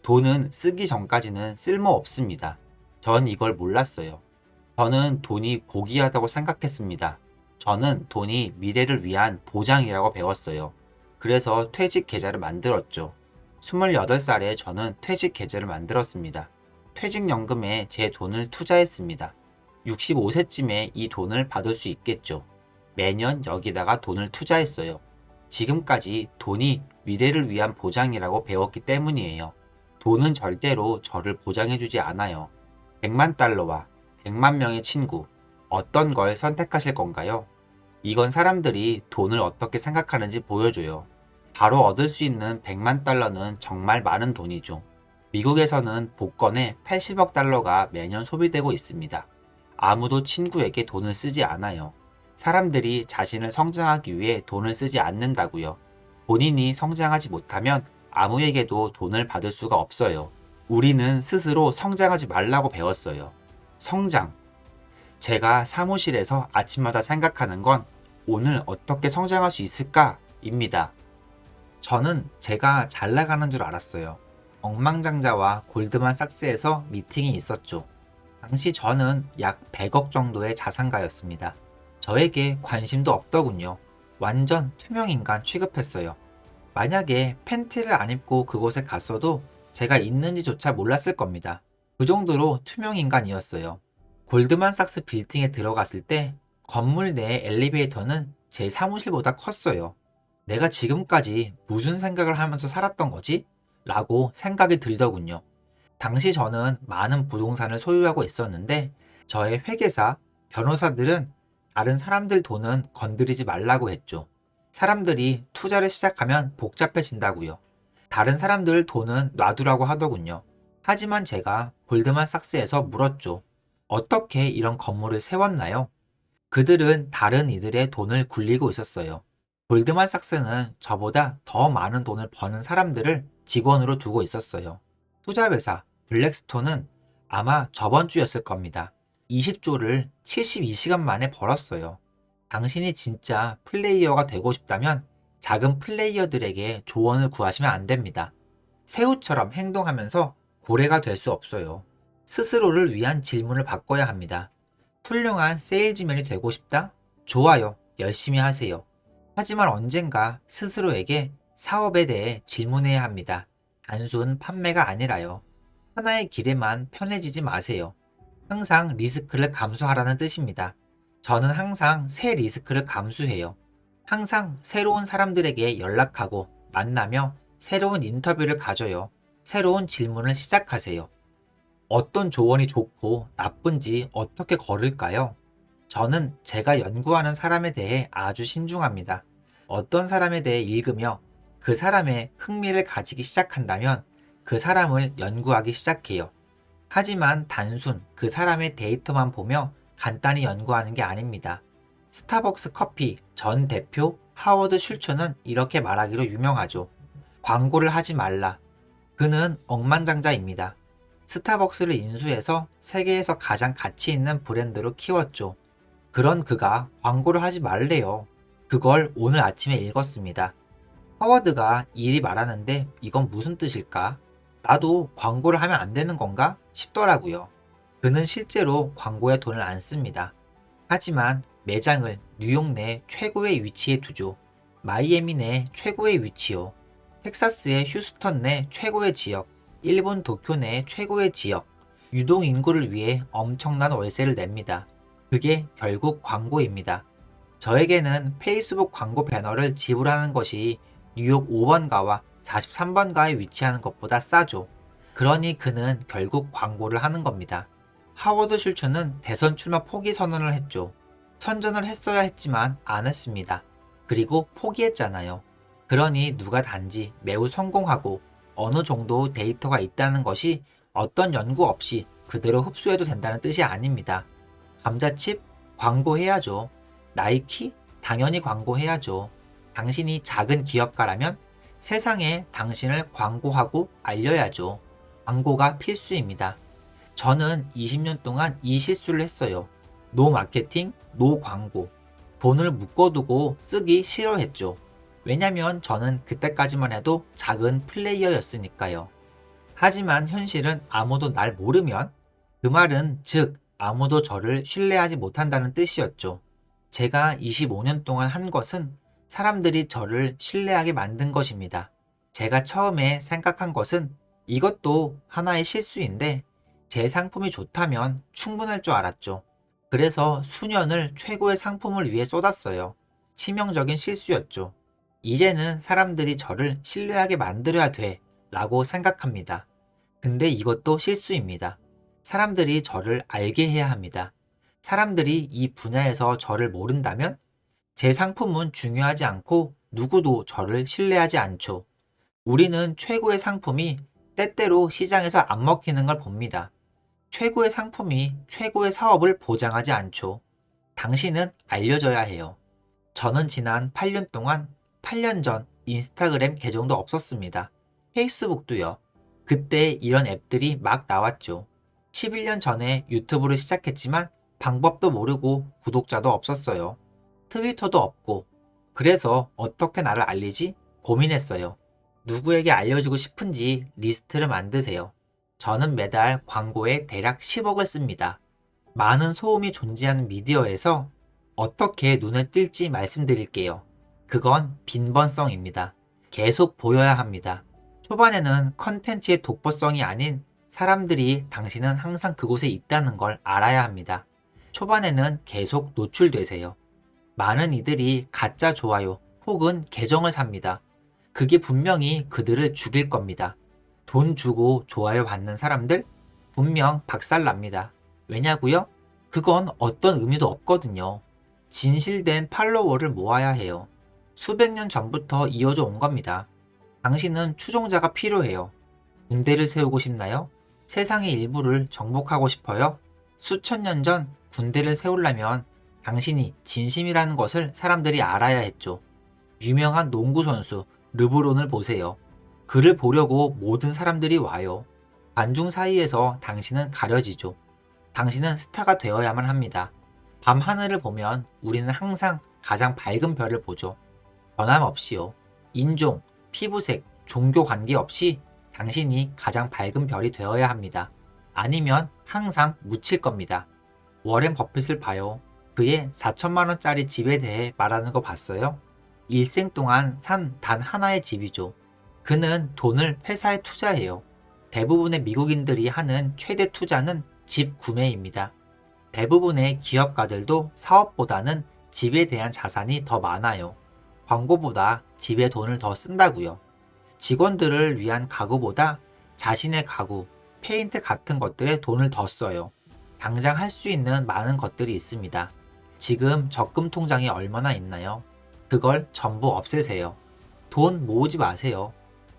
돈은 쓰기 전까지는 쓸모 없습니다. 전 이걸 몰랐어요. 저는 돈이 고귀하다고 생각했습니다. 저는 돈이 미래를 위한 보장이라고 배웠어요. 그래서 퇴직 계좌를 만들었죠. 28살에 저는 퇴직 계좌를 만들었습니다. 퇴직연금에 제 돈을 투자했습니다. 65세쯤에 이 돈을 받을 수 있겠죠. 매년 여기다가 돈을 투자했어요. 지금까지 돈이 미래를 위한 보장이라고 배웠기 때문이에요. 돈은 절대로 저를 보장해주지 않아요. 100만 달러와 100만 명의 친구, 어떤 걸 선택하실 건가요? 이건 사람들이 돈을 어떻게 생각하는지 보여줘요. 바로 얻을 수 있는 100만 달러는 정말 많은 돈이죠. 미국에서는 복권에 80억 달러가 매년 소비되고 있습니다. 아무도 친구에게 돈을 쓰지 않아요. 사람들이 자신을 성장하기 위해 돈을 쓰지 않는다고요. 본인이 성장하지 못하면 아무에게도 돈을 받을 수가 없어요. 우리는 스스로 성장하지 말라고 배웠어요. 성장. 제가 사무실에서 아침마다 생각하는 건 오늘 어떻게 성장할 수 있을까? 입니다. 저는 제가 잘 나가는 줄 알았어요. 억만장자와 골드만삭스에서 미팅이 있었죠. 당시 저는 약 100억 정도의 자산가였습니다. 저에게 관심도 없더군요. 완전 투명인간 취급했어요. 만약에 팬티를 안 입고 그곳에 갔어도 제가 있는지조차 몰랐을 겁니다. 그 정도로 투명인간이었어요. 골드만삭스 빌딩에 들어갔을 때 건물 내 엘리베이터는 제 사무실보다 컸어요. 내가 지금까지 무슨 생각을 하면서 살았던 거지? 라고 생각이 들더군요. 당시 저는 많은 부동산을 소유하고 있었는데 저의 회계사, 변호사들은 다른 사람들 돈은 건드리지 말라고 했죠. 사람들이 투자를 시작하면 복잡해진다고요. 다른 사람들 돈은 놔두라고 하더군요. 하지만 제가 골드만삭스에서 물었죠. 어떻게 이런 건물을 세웠나요? 그들은 다른 이들의 돈을 굴리고 있었어요. 골드만삭스는 저보다 더 많은 돈을 버는 사람들을 직원으로 두고 있었어요. 투자회사 블랙스톤은 아마 저번 주였을 겁니다. 20조를 72시간 만에 벌었어요. 당신이 진짜 플레이어가 되고 싶다면 작은 플레이어들에게 조언을 구하시면 안 됩니다. 새우처럼 행동하면서 고래가 될 수 없어요. 스스로를 위한 질문을 바꿔야 합니다. 훌륭한 세일즈맨이 되고 싶다? 좋아요. 열심히 하세요. 하지만 언젠가 스스로에게 사업에 대해 질문해야 합니다. 단순 판매가 아니라요. 하나의 길에만 편해지지 마세요. 항상 리스크를 감수하라는 뜻입니다. 저는 항상 새 리스크를 감수해요. 항상 새로운 사람들에게 연락하고 만나며 새로운 인터뷰를 가져요. 새로운 질문을 시작하세요. 어떤 조언이 좋고 나쁜지 어떻게 거를까요? 저는 제가 연구하는 사람에 대해 아주 신중합니다. 어떤 사람에 대해 읽으며 그 사람의 흥미를 가지기 시작한다면 그 사람을 연구하기 시작해요. 하지만 단순 그 사람의 데이터만 보며 간단히 연구하는 게 아닙니다. 스타벅스 커피 전 대표 하워드 슐츠는 이렇게 말하기로 유명하죠. 광고를 하지 말라. 그는 억만장자입니다. 스타벅스를 인수해서 세계에서 가장 가치 있는 브랜드로 키웠죠. 그런 그가 광고를 하지 말래요. 그걸 오늘 아침에 읽었습니다. 하워드가 이리 말하는데 이건 무슨 뜻일까? 나도 광고를 하면 안 되는 건가? 싶더라고요. 그는 실제로 광고에 돈을 안 씁니다. 하지만 매장을 뉴욕 내 최고의 위치에 두죠. 마이애미 내 최고의 위치요. 텍사스의 휴스턴 내 최고의 지역, 일본 도쿄 내 최고의 지역, 유동 인구를 위해 엄청난 월세를 냅니다. 그게 결국 광고입니다. 저에게는 페이스북 광고 배너를 지불하는 것이 뉴욕 5번가와 43번가에 위치하는 것보다 싸죠. 그러니 그는 결국 광고를 하는 겁니다. 하워드 슐츠는 대선 출마 포기 선언을 했죠. 선전을 했어야 했지만 안 했습니다. 그리고 포기했잖아요. 그러니 누가 단지 매우 성공하고 어느 정도 데이터가 있다는 것이 어떤 연구 없이 그대로 흡수해도 된다는 뜻이 아닙니다. 감자칩? 광고해야죠. 나이키? 당연히 광고해야죠. 당신이 작은 기업가라면 세상에 당신을 광고하고 알려야죠. 광고가 필수입니다. 저는 20년 동안 이 실수를 했어요. 노 마케팅, 노 광고. 돈을 묶어두고 쓰기 싫어했죠. 왜냐면 저는 그때까지만 해도 작은 플레이어였으니까요. 하지만 현실은 아무도 날 모르면 그 말은 즉 아무도 저를 신뢰하지 못한다는 뜻이었죠. 제가 25년 동안 한 것은 사람들이 저를 신뢰하게 만든 것입니다. 제가 처음에 생각한 것은 이것도 하나의 실수인데 제 상품이 좋다면 충분할 줄 알았죠. 그래서 수년을 최고의 상품을 위해 쏟았어요. 치명적인 실수였죠. 이제는 사람들이 저를 신뢰하게 만들어야 돼 라고 생각합니다. 근데 이것도 실수입니다. 사람들이 저를 알게 해야 합니다. 사람들이 이 분야에서 저를 모른다면 제 상품은 중요하지 않고 누구도 저를 신뢰하지 않죠. 우리는 최고의 상품이 때때로 시장에서 안 먹히는 걸 봅니다. 최고의 상품이 최고의 사업을 보장하지 않죠. 당신은 알려져야 해요. 저는 지난 8년 동안 8년 전 인스타그램 계정도 없었습니다. 페이스북도요. 그때 이런 앱들이 막 나왔죠. 11년 전에 유튜브를 시작했지만 방법도 모르고 구독자도 없었어요. 트위터도 없고. 그래서 어떻게 나를 알리지? 고민했어요. 누구에게 알려주고 싶은지 리스트를 만드세요. 저는 매달 광고에 대략 10억을 씁니다. 많은 소음이 존재하는 미디어에서 어떻게 눈에 띌지 말씀드릴게요. 그건 빈번성입니다. 계속 보여야 합니다. 초반에는 컨텐츠의 독보성이 아닌 사람들이 당신은 항상 그곳에 있다는 걸 알아야 합니다. 초반에는 계속 노출되세요. 많은 이들이 가짜 좋아요 혹은 계정을 삽니다. 그게 분명히 그들을 죽일 겁니다. 돈 주고 좋아요 받는 사람들 분명 박살납니다. 왜냐고요? 그건 어떤 의미도 없거든요. 진실된 팔로워를 모아야 해요. 수백 년 전부터 이어져 온 겁니다. 당신은 추종자가 필요해요. 군대를 세우고 싶나요? 세상의 일부를 정복하고 싶어요? 수천 년 전 군대를 세우려면 당신이 진심이라는 것을 사람들이 알아야 했죠. 유명한 농구 선수 르브론을 보세요. 그를 보려고 모든 사람들이 와요. 관중 사이에서 당신은 가려지죠. 당신은 스타가 되어야만 합니다. 밤 하늘을 보면 우리는 항상 가장 밝은 별을 보죠. 변함없이요. 인종, 피부색, 종교 관계없이 당신이 가장 밝은 별이 되어야 합니다. 아니면 항상 묻힐 겁니다. 워렌 버핏을 봐요. 그의 4천만 원짜리 집에 대해 말하는 거 봤어요? 일생 동안 산 단 하나의 집이죠. 그는 돈을 회사에 투자해요. 대부분의 미국인들이 하는 최대 투자는 집 구매입니다. 대부분의 기업가들도 사업보다는 집에 대한 자산이 더 많아요. 광고보다 집에 돈을 더 쓴다고요. 직원들을 위한 가구보다 자신의 가구, 페인트 같은 것들에 돈을 더 써요. 당장 할 수 있는 많은 것들이 있습니다. 지금 적금 통장에 얼마나 있나요? 그걸 전부 없애세요. 돈 모으지 마세요.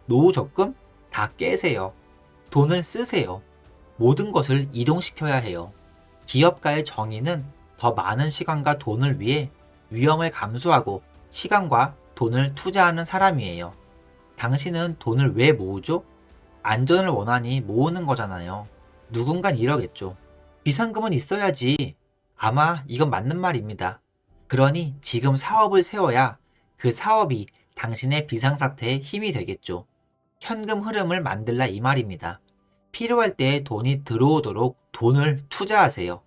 노후 적금 다 깨세요. 돈을 쓰세요. 모든 것을 이동시켜야 해요. 기업가의 정의는 더 많은 시간과 돈을 위해 위험을 감수하고 시간과 돈을 투자하는 사람이에요. 당신은 돈을 왜 모으죠? 안전을 원하니 모으는 거잖아요. 누군간 이러겠죠. 비상금은 있어야지. 아마 이건 맞는 말입니다. 그러니 지금 사업을 세워야 그 사업이 당신의 비상사태에 힘이 되겠죠. 현금 흐름을 만들라 이 말입니다. 필요할 때 돈이 들어오도록 돈을 투자하세요.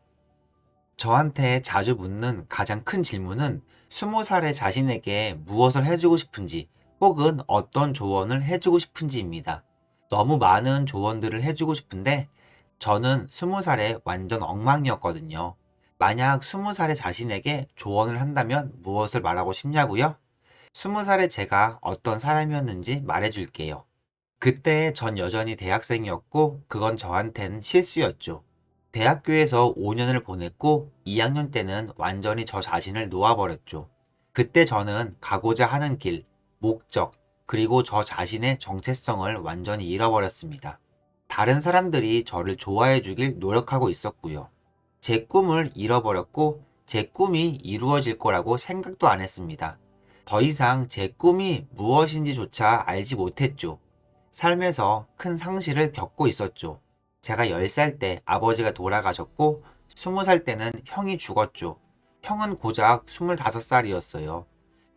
저한테 자주 묻는 가장 큰 질문은 20살의 자신에게 무엇을 해주고 싶은지 혹은 어떤 조언을 해주고 싶은지입니다. 너무 많은 조언들을 해주고 싶은데 저는 20살에 완전 엉망이었거든요. 만약 20살의 자신에게 조언을 한다면 무엇을 말하고 싶냐고요? 20살의 제가 어떤 사람이었는지 말해줄게요. 그때 전 여전히 대학생이었고 그건 저한테는 실수였죠. 대학교에서 5년을 보냈고 2학년 때는 완전히 저 자신을 놓아버렸죠. 그때 저는 가고자 하는 길, 목적, 그리고 저 자신의 정체성을 완전히 잃어버렸습니다. 다른 사람들이 저를 좋아해 주길 노력하고 있었고요. 제 꿈을 잃어버렸고 제 꿈이 이루어질 거라고 생각도 안 했습니다. 더 이상 제 꿈이 무엇인지조차 알지 못했죠. 삶에서 큰 상실을 겪고 있었죠. 제가 10살 때 아버지가 돌아가셨고 20살 때는 형이 죽었죠. 형은 고작 25살이었어요.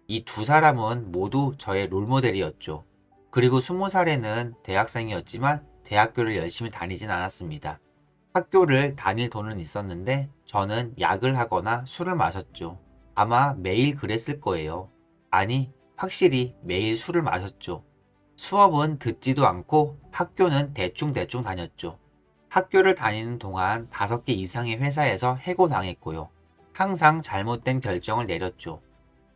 이 두 사람은 모두 저의 롤모델이었죠. 그리고 20살에는 대학생이었지만 대학교를 열심히 다니진 않았습니다. 학교를 다닐 돈은 있었는데 저는 약을 하거나 술을 마셨죠. 아마 매일 그랬을 거예요. 아니, 확실히 매일 술을 마셨죠. 수업은 듣지도 않고 학교는 대충대충 다녔죠. 학교를 다니는 동안 5개 이상의 회사에서 해고당했고요. 항상 잘못된 결정을 내렸죠.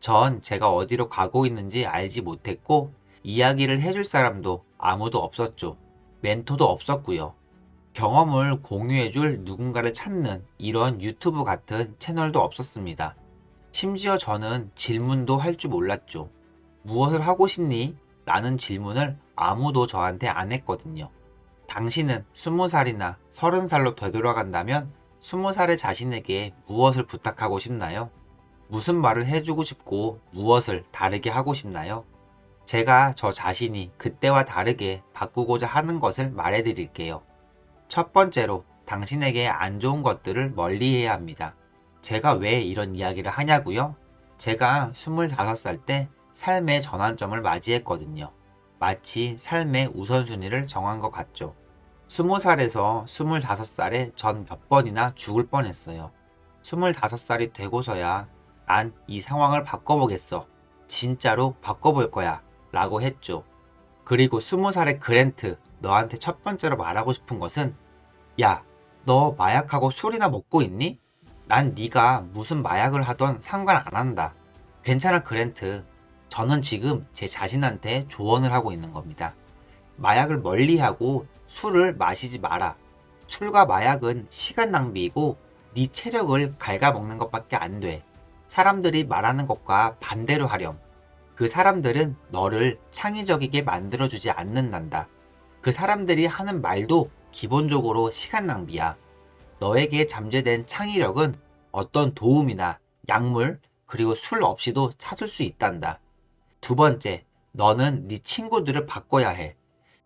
전 제가 어디로 가고 있는지 알지 못했고 이야기를 해줄 사람도 아무도 없었죠. 멘토도 없었고요. 경험을 공유해줄 누군가를 찾는 이런 유튜브 같은 채널도 없었습니다. 심지어 저는 질문도 할 줄 몰랐죠. 무엇을 하고 싶니? 라는 질문을 아무도 저한테 안 했거든요. 당신은 20살이나 30살로 되돌아간다면 20살의 자신에게 무엇을 부탁하고 싶나요? 무슨 말을 해주고 싶고 무엇을 다르게 하고 싶나요? 제가 저 자신이 그때와 다르게 바꾸고자 하는 것을 말해드릴게요. 첫 번째로 당신에게 안 좋은 것들을 멀리해야 합니다. 제가 왜 이런 이야기를 하냐고요? 제가 25살 때 삶의 전환점을 맞이했거든요. 마치 삶의 우선순위를 정한 것 같죠. 20살에서 25살에 전 몇 번이나 죽을 뻔했어요. 25살이 되고서야 난 이 상황을 바꿔보겠어. 진짜로 바꿔볼 거야. 라고 했죠. 그리고 20살의 그랜트, 너한테 첫 번째로 말하고 싶은 것은 야, 너 마약하고 술이나 먹고 있니? 난 네가 무슨 마약을 하던 상관 안 한다. 괜찮아, 그랜트. 저는 지금 제 자신한테 조언을 하고 있는 겁니다. 마약을 멀리하고 술을 마시지 마라. 술과 마약은 시간 낭비이고 네 체력을 갉아먹는 것밖에 안 돼. 사람들이 말하는 것과 반대로 하렴. 그 사람들은 너를 창의적이게 만들어주지 않는단다. 그 사람들이 하는 말도 기본적으로 시간 낭비야. 너에게 잠재된 창의력은 어떤 도움이나 약물 그리고 술 없이도 찾을 수 있단다. 두 번째, 너는 네 친구들을 바꿔야 해.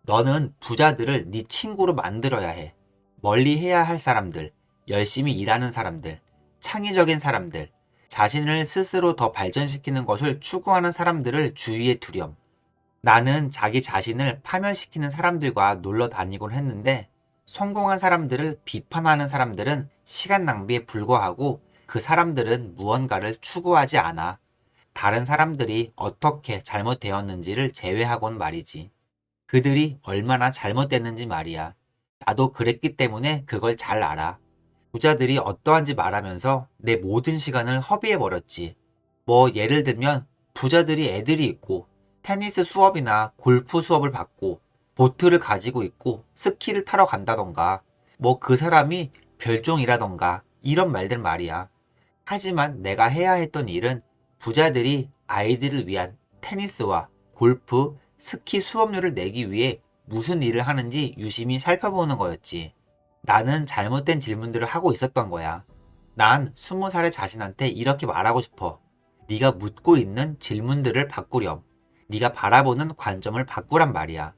너는 부자들을 네 친구로 만들어야 해. 멀리 해야 할 사람들, 열심히 일하는 사람들, 창의적인 사람들, 자신을 스스로 더 발전시키는 것을 추구하는 사람들을 주위에 두렴. 나는 자기 자신을 파멸시키는 사람들과 놀러 다니곤 했는데 성공한 사람들을 비판하는 사람들은 시간 낭비에 불과하고 그 사람들은 무언가를 추구하지 않아. 다른 사람들이 어떻게 잘못되었는지를 제외하곤 말이지. 그들이 얼마나 잘못됐는지 말이야. 나도 그랬기 때문에 그걸 잘 알아. 부자들이 어떠한지 말하면서 내 모든 시간을 허비해버렸지. 뭐 예를 들면 부자들이 애들이 있고 테니스 수업이나 골프 수업을 받고 보트를 가지고 있고 스키를 타러 간다던가 뭐 그 사람이 별종이라던가 이런 말들 말이야. 하지만 내가 해야 했던 일은 부자들이 아이들을 위한 테니스와 골프, 스키 수업료를 내기 위해 무슨 일을 하는지 유심히 살펴보는 거였지. 나는 잘못된 질문들을 하고 있었던 거야. 난 20살의 자신한테 이렇게 말하고 싶어. 네가 묻고 있는 질문들을 바꾸렴. 네가 바라보는 관점을 바꾸란 말이야.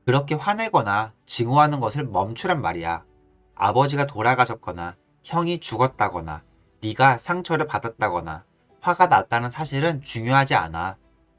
그렇게 화내거나 증오하는 것을 멈추란 말이야. 아버지가 돌아가셨거나 형이 죽었다거나 네가 상처를 받았다거나 화가 났다는 사실은 중요하지 않아.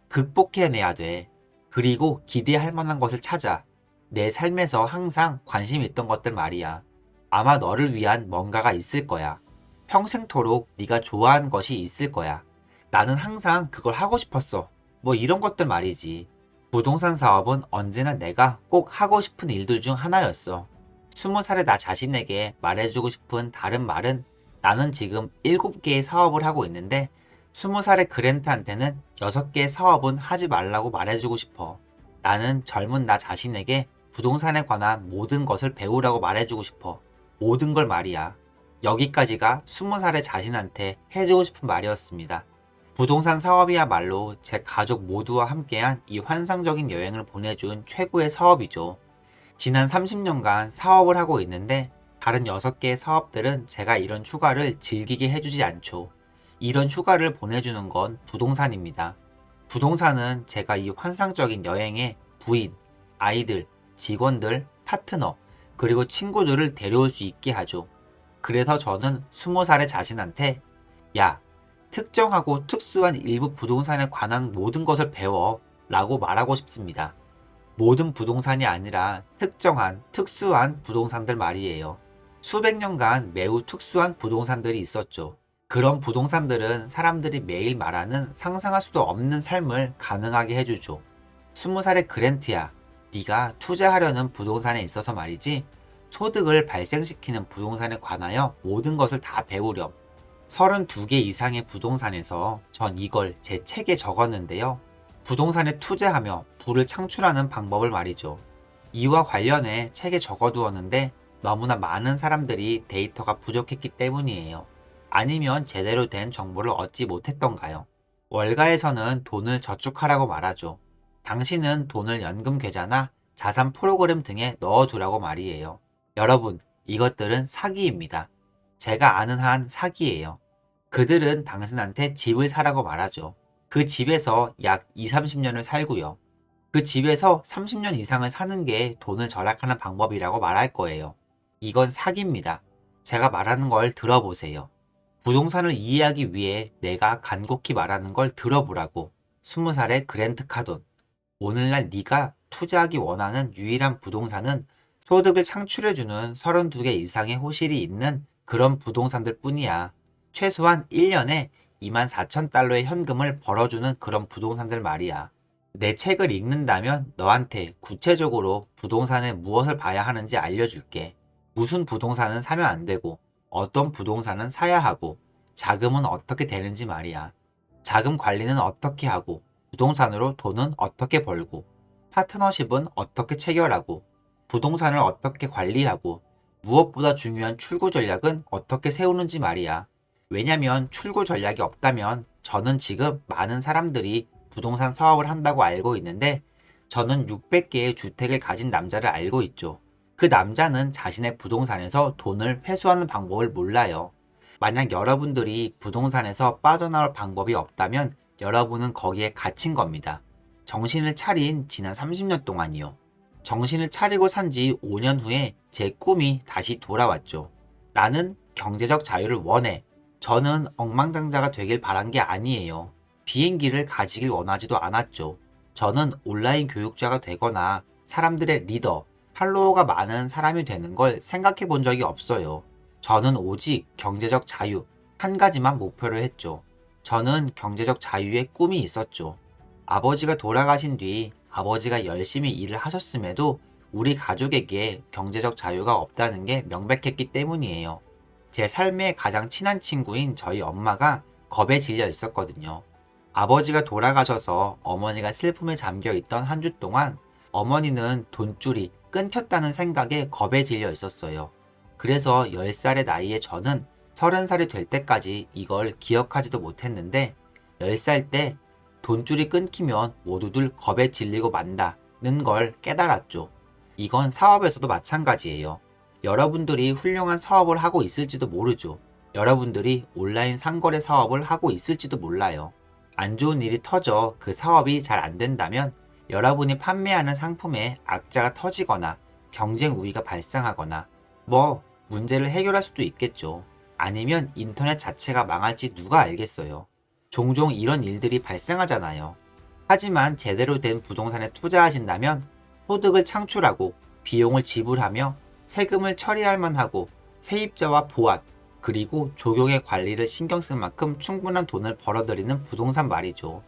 극복해내야 돼. 그리고 기대할 만한 것을 찾아. 내 삶에서 항상 관심 있던 것들 말이야. 아마 너를 위한 뭔가가 있을 거야. 평생토록 네가 좋아하는 것이 있을 거야. 나는 항상 그걸 하고 싶었어. 뭐 이런 것들 말이지. 부동산 사업은 언제나 내가 꼭 하고 싶은 일들 중 하나였어. 20살의 나 자신에게 말해주고 싶은 다른 말은 나는 지금 7개의 사업을 하고 있는데 20살의 그랜트한테는 6개의 사업은 하지 말라고 말해주고 싶어. 나는 젊은 나 자신에게 부동산에 관한 모든 것을 배우라고 말해주고 싶어. 모든 걸 말이야. 여기까지가 20살의 자신한테 해주고 싶은 말이었습니다. 부동산 사업이야말로 제 가족 모두와 함께한 이 환상적인 여행을 보내준 최고의 사업이죠. 지난 30년간 사업을 하고 있는데 다른 6개의 사업들은 제가 이런 휴가를 즐기게 해주지 않죠. 이런 휴가를 보내주는 건 부동산입니다. 부동산은 제가 이 환상적인 여행에 부인, 아이들, 직원들, 파트너, 그리고 친구들을 데려올 수 있게 하죠. 그래서 저는 20살의 자신한테 야, 특정하고 특수한 일부 부동산에 관한 모든 것을 배워 라고 말하고 싶습니다. 모든 부동산이 아니라 특정한 특수한 부동산들 말이에요. 수백 년간 매우 특수한 부동산들이 있었죠. 그런 부동산들은 사람들이 매일 말하는 상상할 수도 없는 삶을 가능하게 해주죠. 20살의 그랜트야, 네가 투자하려는 부동산에 있어서 말이지 소득을 발생시키는 부동산에 관하여 모든 것을 다 배우렴. 32개 이상의 부동산에서 전 이걸 제 책에 적었는데요. 부동산에 투자하며 부를 창출하는 방법을 말이죠. 이와 관련해 책에 적어두었는데 너무나 많은 사람들이 데이터가 부족했기 때문이에요. 아니면 제대로 된 정보를 얻지 못했던가요? 월가에서는 돈을 저축하라고 말하죠. 당신은 돈을 연금 계좌나 자산 프로그램 등에 넣어두라고 말이에요. 여러분, 이것들은 사기입니다. 제가 아는 한 사기예요. 그들은 당신한테 집을 사라고 말하죠. 그 집에서 약 2, 30년을 살고요. 그 집에서 30년 이상을 사는 게 돈을 절약하는 방법이라고 말할 거예요. 이건 사기입니다. 제가 말하는 걸 들어보세요. 부동산을 이해하기 위해 내가 간곡히 말하는 걸 들어보라고. 20살의 그랜트 카돈. 오늘날 네가 투자하기 원하는 유일한 부동산은 소득을 창출해주는 32개 이상의 호실이 있는 그런 부동산들 뿐이야. 최소한 1년에 24,000달러의 현금을 벌어주는 그런 부동산들 말이야. 내 책을 읽는다면 너한테 구체적으로 부동산에 무엇을 봐야 하는지 알려줄게. 무슨 부동산은 사면 안 되고, 어떤 부동산은 사야 하고, 자금은 어떻게 되는지 말이야. 자금 관리는 어떻게 하고, 부동산으로 돈은 어떻게 벌고, 파트너십은 어떻게 체결하고, 부동산을 어떻게 관리하고, 무엇보다 중요한 출구 전략은 어떻게 세우는지 말이야. 왜냐면 출구 전략이 없다면 저는 지금 많은 사람들이 부동산 사업을 한다고 알고 있는데 저는 600개의 주택을 가진 남자를 알고 있죠. 그 남자는 자신의 부동산에서 돈을 회수하는 방법을 몰라요. 만약 여러분들이 부동산에서 빠져나올 방법이 없다면 여러분은 거기에 갇힌 겁니다. 정신을 차린 지난 30년 동안이요. 정신을 차리고 산 지 5년 후에 제 꿈이 다시 돌아왔죠. 나는 경제적 자유를 원해. 저는 억만장자가 되길 바란 게 아니에요. 비행기를 가지길 원하지도 않았죠. 저는 온라인 교육자가 되거나 사람들의 리더, 팔로워가 많은 사람이 되는 걸 생각해 본 적이 없어요. 저는 오직 경제적 자유, 한 가지만 목표로 했죠. 저는 경제적 자유의 꿈이 있었죠. 아버지가 돌아가신 뒤 아버지가 열심히 일을 하셨음에도 우리 가족에게 경제적 자유가 없다는 게 명백했기 때문이에요. 제 삶의 가장 친한 친구인 저희 엄마가 겁에 질려 있었거든요. 아버지가 돌아가셔서 어머니가 슬픔에 잠겨 있던 한 주 동안 어머니는 돈줄이 끊겼다는 생각에 겁에 질려 있었어요. 그래서 10살의 나이에 저는 30살이 될 때까지 이걸 기억하지도 못했는데 10살 때 돈줄이 끊기면 모두들 겁에 질리고 만다는 걸 깨달았죠. 이건 사업에서도 마찬가지예요. 여러분들이 훌륭한 사업을 하고 있을지도 모르죠. 여러분들이 온라인 상거래 사업을 하고 있을지도 몰라요. 안 좋은 일이 터져 그 사업이 잘 안 된다면 여러분이 판매하는 상품에 악재가 터지거나 경쟁 우위가 발생하거나 문제를 해결할 수도 있겠죠. 아니면 인터넷 자체가 망할지 누가 알겠어요. 종종 이런 일들이 발생하잖아요. 하지만 제대로 된 부동산에 투자하신다면 소득을 창출하고 비용을 지불하며 세금을 처리할 만하고 세입자와 보안 그리고 조경의 관리를 신경 쓸 만큼 충분한 돈을 벌어들이는 부동산 말이죠.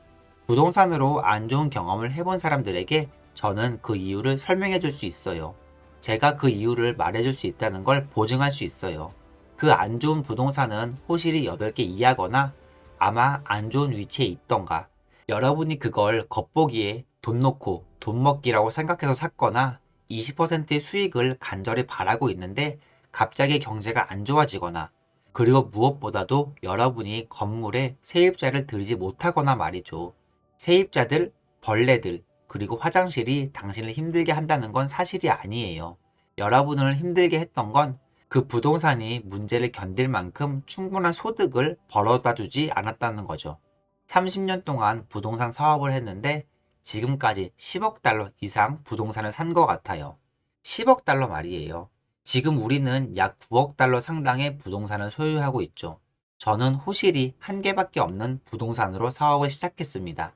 부동산으로 안 좋은 경험을 해본 사람들에게 저는 그 이유를 설명해 줄 수 있어요. 제가 그 이유를 말해 줄 수 있다는 걸 보증할 수 있어요. 그 안 좋은 부동산은 호실이 8개 이하거나 아마 안 좋은 위치에 있던가 여러분이 그걸 겉보기에 돈 놓고 돈 먹기라고 생각해서 샀거나 20%의 수익을 간절히 바라고 있는데 갑자기 경제가 안 좋아지거나 그리고 무엇보다도 여러분이 건물에 세입자를 들이지 못하거나 말이죠. 세입자들, 벌레들, 그리고 화장실이 당신을 힘들게 한다는 건 사실이 아니에요. 여러분을 힘들게 했던 건 그 부동산이 문제를 견딜 만큼 충분한 소득을 벌어다 주지 않았다는 거죠. 30년 동안 부동산 사업을 했는데 지금까지 10억 달러 이상 부동산을 산 것 같아요. 10억 달러 말이에요. 지금 우리는 약 9억 달러 상당의 부동산을 소유하고 있죠. 저는 호실이 한 개밖에 없는 부동산으로 사업을 시작했습니다.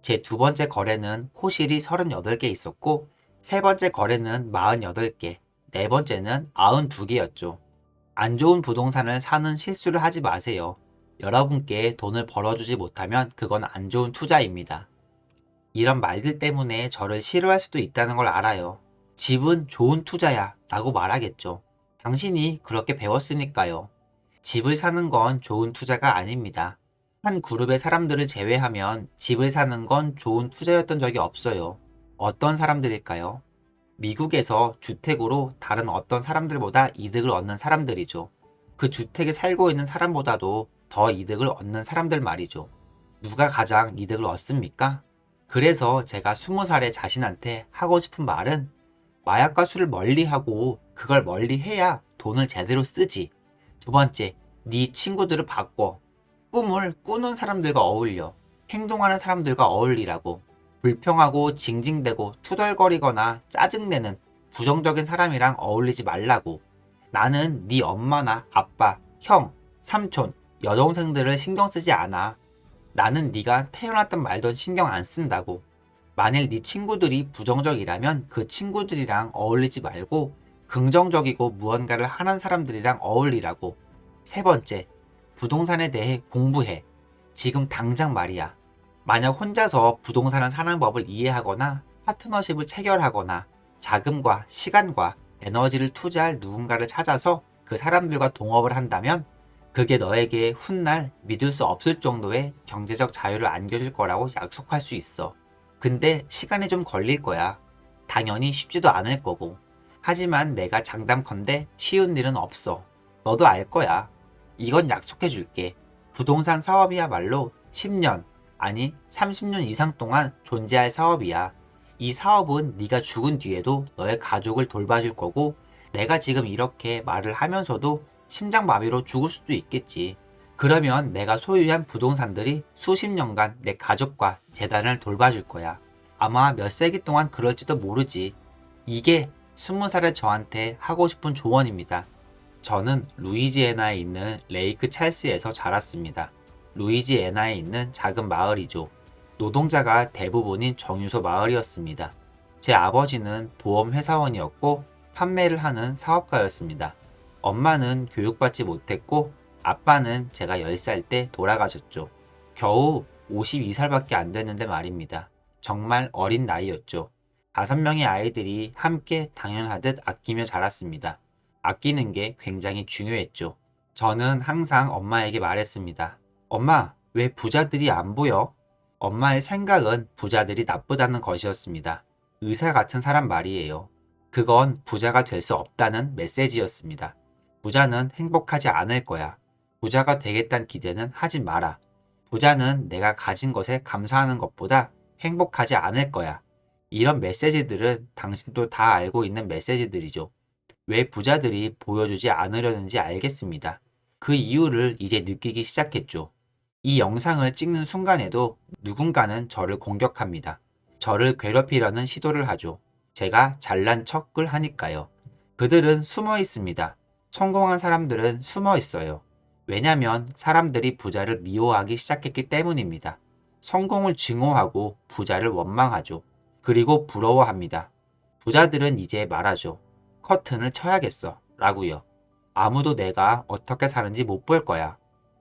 제 두 번째 거래는 호실이 38개 있었고, 세 번째 거래는 48개, 네 번째는 92개였죠. 안 좋은 부동산을 사는 실수를 하지 마세요. 여러분께 돈을 벌어주지 못하면 그건 안 좋은 투자입니다. 이런 말들 때문에 저를 싫어할 수도 있다는 걸 알아요. 집은 좋은 투자야 라고 말하겠죠. 당신이 그렇게 배웠으니까요. 집을 사는 건 좋은 투자가 아닙니다. 한 그룹의 사람들을 제외하면 집을 사는 건 좋은 투자였던 적이 없어요. 어떤 사람들일까요? 미국에서 주택으로 다른 어떤 사람들보다 이득을 얻는 사람들이죠. 그 주택에 살고 있는 사람보다도 더 이득을 얻는 사람들 말이죠. 누가 가장 이득을 얻습니까? 그래서 제가 20살의 자신한테 하고 싶은 말은 마약과 술을 멀리하고 그걸 멀리해야 돈을 제대로 쓰지. 두 번째, 네 친구들을 바꿔. 꿈을 꾸는 사람들과 어울려. 행동하는 사람들과 어울리라고. 불평하고 징징대고 투덜거리거나 짜증내는 부정적인 사람이랑 어울리지 말라고. 나는 네 엄마나 아빠, 형, 삼촌, 여동생들을 신경 쓰지 않아. 나는 네가 태어났던 말던 신경 안 쓴다고. 만일 네 친구들이 부정적이라면 그 친구들이랑 어울리지 말고 긍정적이고 무언가를 하는 사람들이랑 어울리라고. 세 번째, 부동산에 대해 공부해. 지금 당장 말이야. 만약 혼자서 부동산을 사는 법을 이해하거나 파트너십을 체결하거나 자금과 시간과 에너지를 투자할 누군가를 찾아서 그 사람들과 동업을 한다면 그게 너에게 훗날 믿을 수 없을 정도의 경제적 자유를 안겨줄 거라고 약속할 수 있어. 근데 시간이 좀 걸릴 거야. 당연히 쉽지도 않을 거고. 하지만 내가 장담컨대 쉬운 일은 없어. 너도 알 거야. 이건 약속해 줄게. 부동산 사업이야말로 10년, 아니 30년 이상 동안 존재할 사업이야. 이 사업은 네가 죽은 뒤에도 너의 가족을 돌봐줄 거고 내가 지금 이렇게 말을 하면서도 심장마비로 죽을 수도 있겠지. 그러면 내가 소유한 부동산들이 수십 년간 내 가족과 재단을 돌봐줄 거야. 아마 몇 세기 동안 그럴지도 모르지. 이게 20살의 저한테 하고 싶은 조언입니다. 저는 루이지애나에 있는 레이크 찰스에서 자랐습니다. 루이지애나에 있는 작은 마을이죠. 노동자가 대부분인 정유소 마을이었습니다. 제 아버지는 보험회사원이었고 판매를 하는 사업가였습니다. 엄마는 교육받지 못했고 아빠는 제가 10살 때 돌아가셨죠. 겨우 52살밖에 안 됐는데 말입니다. 정말 어린 나이였죠. 5명의 아이들이 함께 당연하듯 아끼며 자랐습니다. 아끼는 게 굉장히 중요했죠. 저는 항상 엄마에게 말했습니다. 엄마, 왜 부자들이 안 보여? 엄마의 생각은 부자들이 나쁘다는 것이었습니다. 의사 같은 사람 말이에요. 그건 부자가 될 수 없다는 메시지였습니다. 부자는 행복하지 않을 거야. 부자가 되겠다는 기대는 하지 마라. 부자는 내가 가진 것에 감사하는 것보다 행복하지 않을 거야. 이런 메시지들은 당신도 다 알고 있는 메시지들이죠. 왜 부자들이 보여주지 않으려는지 알겠습니다. 그 이유를 이제 느끼기 시작했죠. 이 영상을 찍는 순간에도 누군가는 저를 공격합니다. 저를 괴롭히려는 시도를 하죠. 제가 잘난 척을 하니까요. 그들은 숨어 있습니다. 성공한 사람들은 숨어 있어요. 왜냐면 사람들이 부자를 미워하기 시작했기 때문입니다. 성공을 증오하고 부자를 원망하죠. 그리고 부러워합니다. 부자들은 이제 말하죠. 커튼을 쳐야겠어. 라고요. 아무도 내가 어떻게 사는지 못 볼 거야.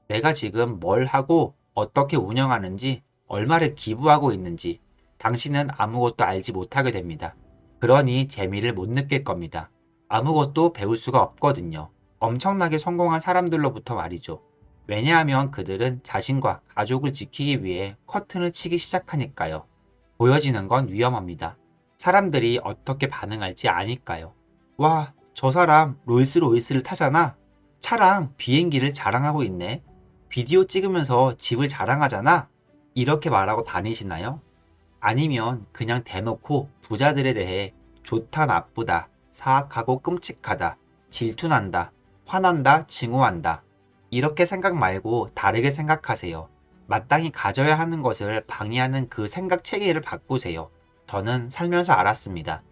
내가 지금 뭘 하고 어떻게 운영하는지, 얼마를 기부하고 있는지 당신은 아무것도 알지 못하게 됩니다. 그러니 재미를 못 느낄 겁니다. 아무것도 배울 수가 없거든요. 엄청나게 성공한 사람들로부터 말이죠. 왜냐하면 그들은 자신과 가족을 지키기 위해 커튼을 치기 시작하니까요. 보여지는 건 위험합니다. 사람들이 어떻게 반응할지 아니까요. 와, 저 사람 롤스로이스를 타잖아. 차랑 비행기를 자랑하고 있네. 비디오 찍으면서 집을 자랑하잖아. 이렇게 말하고 다니시나요? 아니면 그냥 대놓고 부자들에 대해 좋다, 나쁘다, 사악하고 끔찍하다, 질투난다, 화난다, 증오한다. 이렇게 생각 말고 다르게 생각하세요. 마땅히 가져야 하는 것을 방해하는 그 생각 체계를 바꾸세요. 저는 살면서 알았습니다.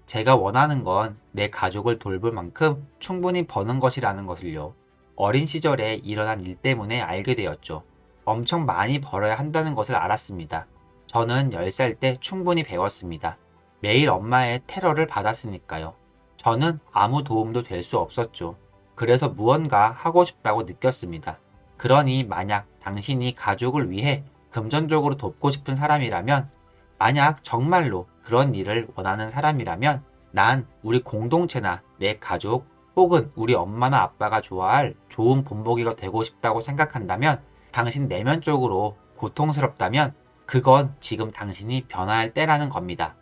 제가 원하는 건 내 가족을 돌볼 만큼 충분히 버는 것이라는 것을요. 어린 시절에 일어난 일 때문에 알게 되었죠. 엄청 많이 벌어야 한다는 것을 알았습니다. 저는 10살 때 충분히 배웠습니다. 매일 엄마의 테러를 받았으니까요. 저는 아무 도움도 될 수 없었죠. 그래서 무언가 하고 싶다고 느꼈습니다. 그러니 만약 당신이 가족을 위해 금전적으로 돕고 싶은 사람이라면, 만약 정말로 그런 일을 원하는 사람이라면 난 우리 공동체나 내 가족 혹은 우리 엄마나 아빠가 좋아할 좋은 본보기가 되고 싶다고 생각한다면, 당신 내면적으로 고통스럽다면 그건 지금 당신이 변화할 때라는 겁니다.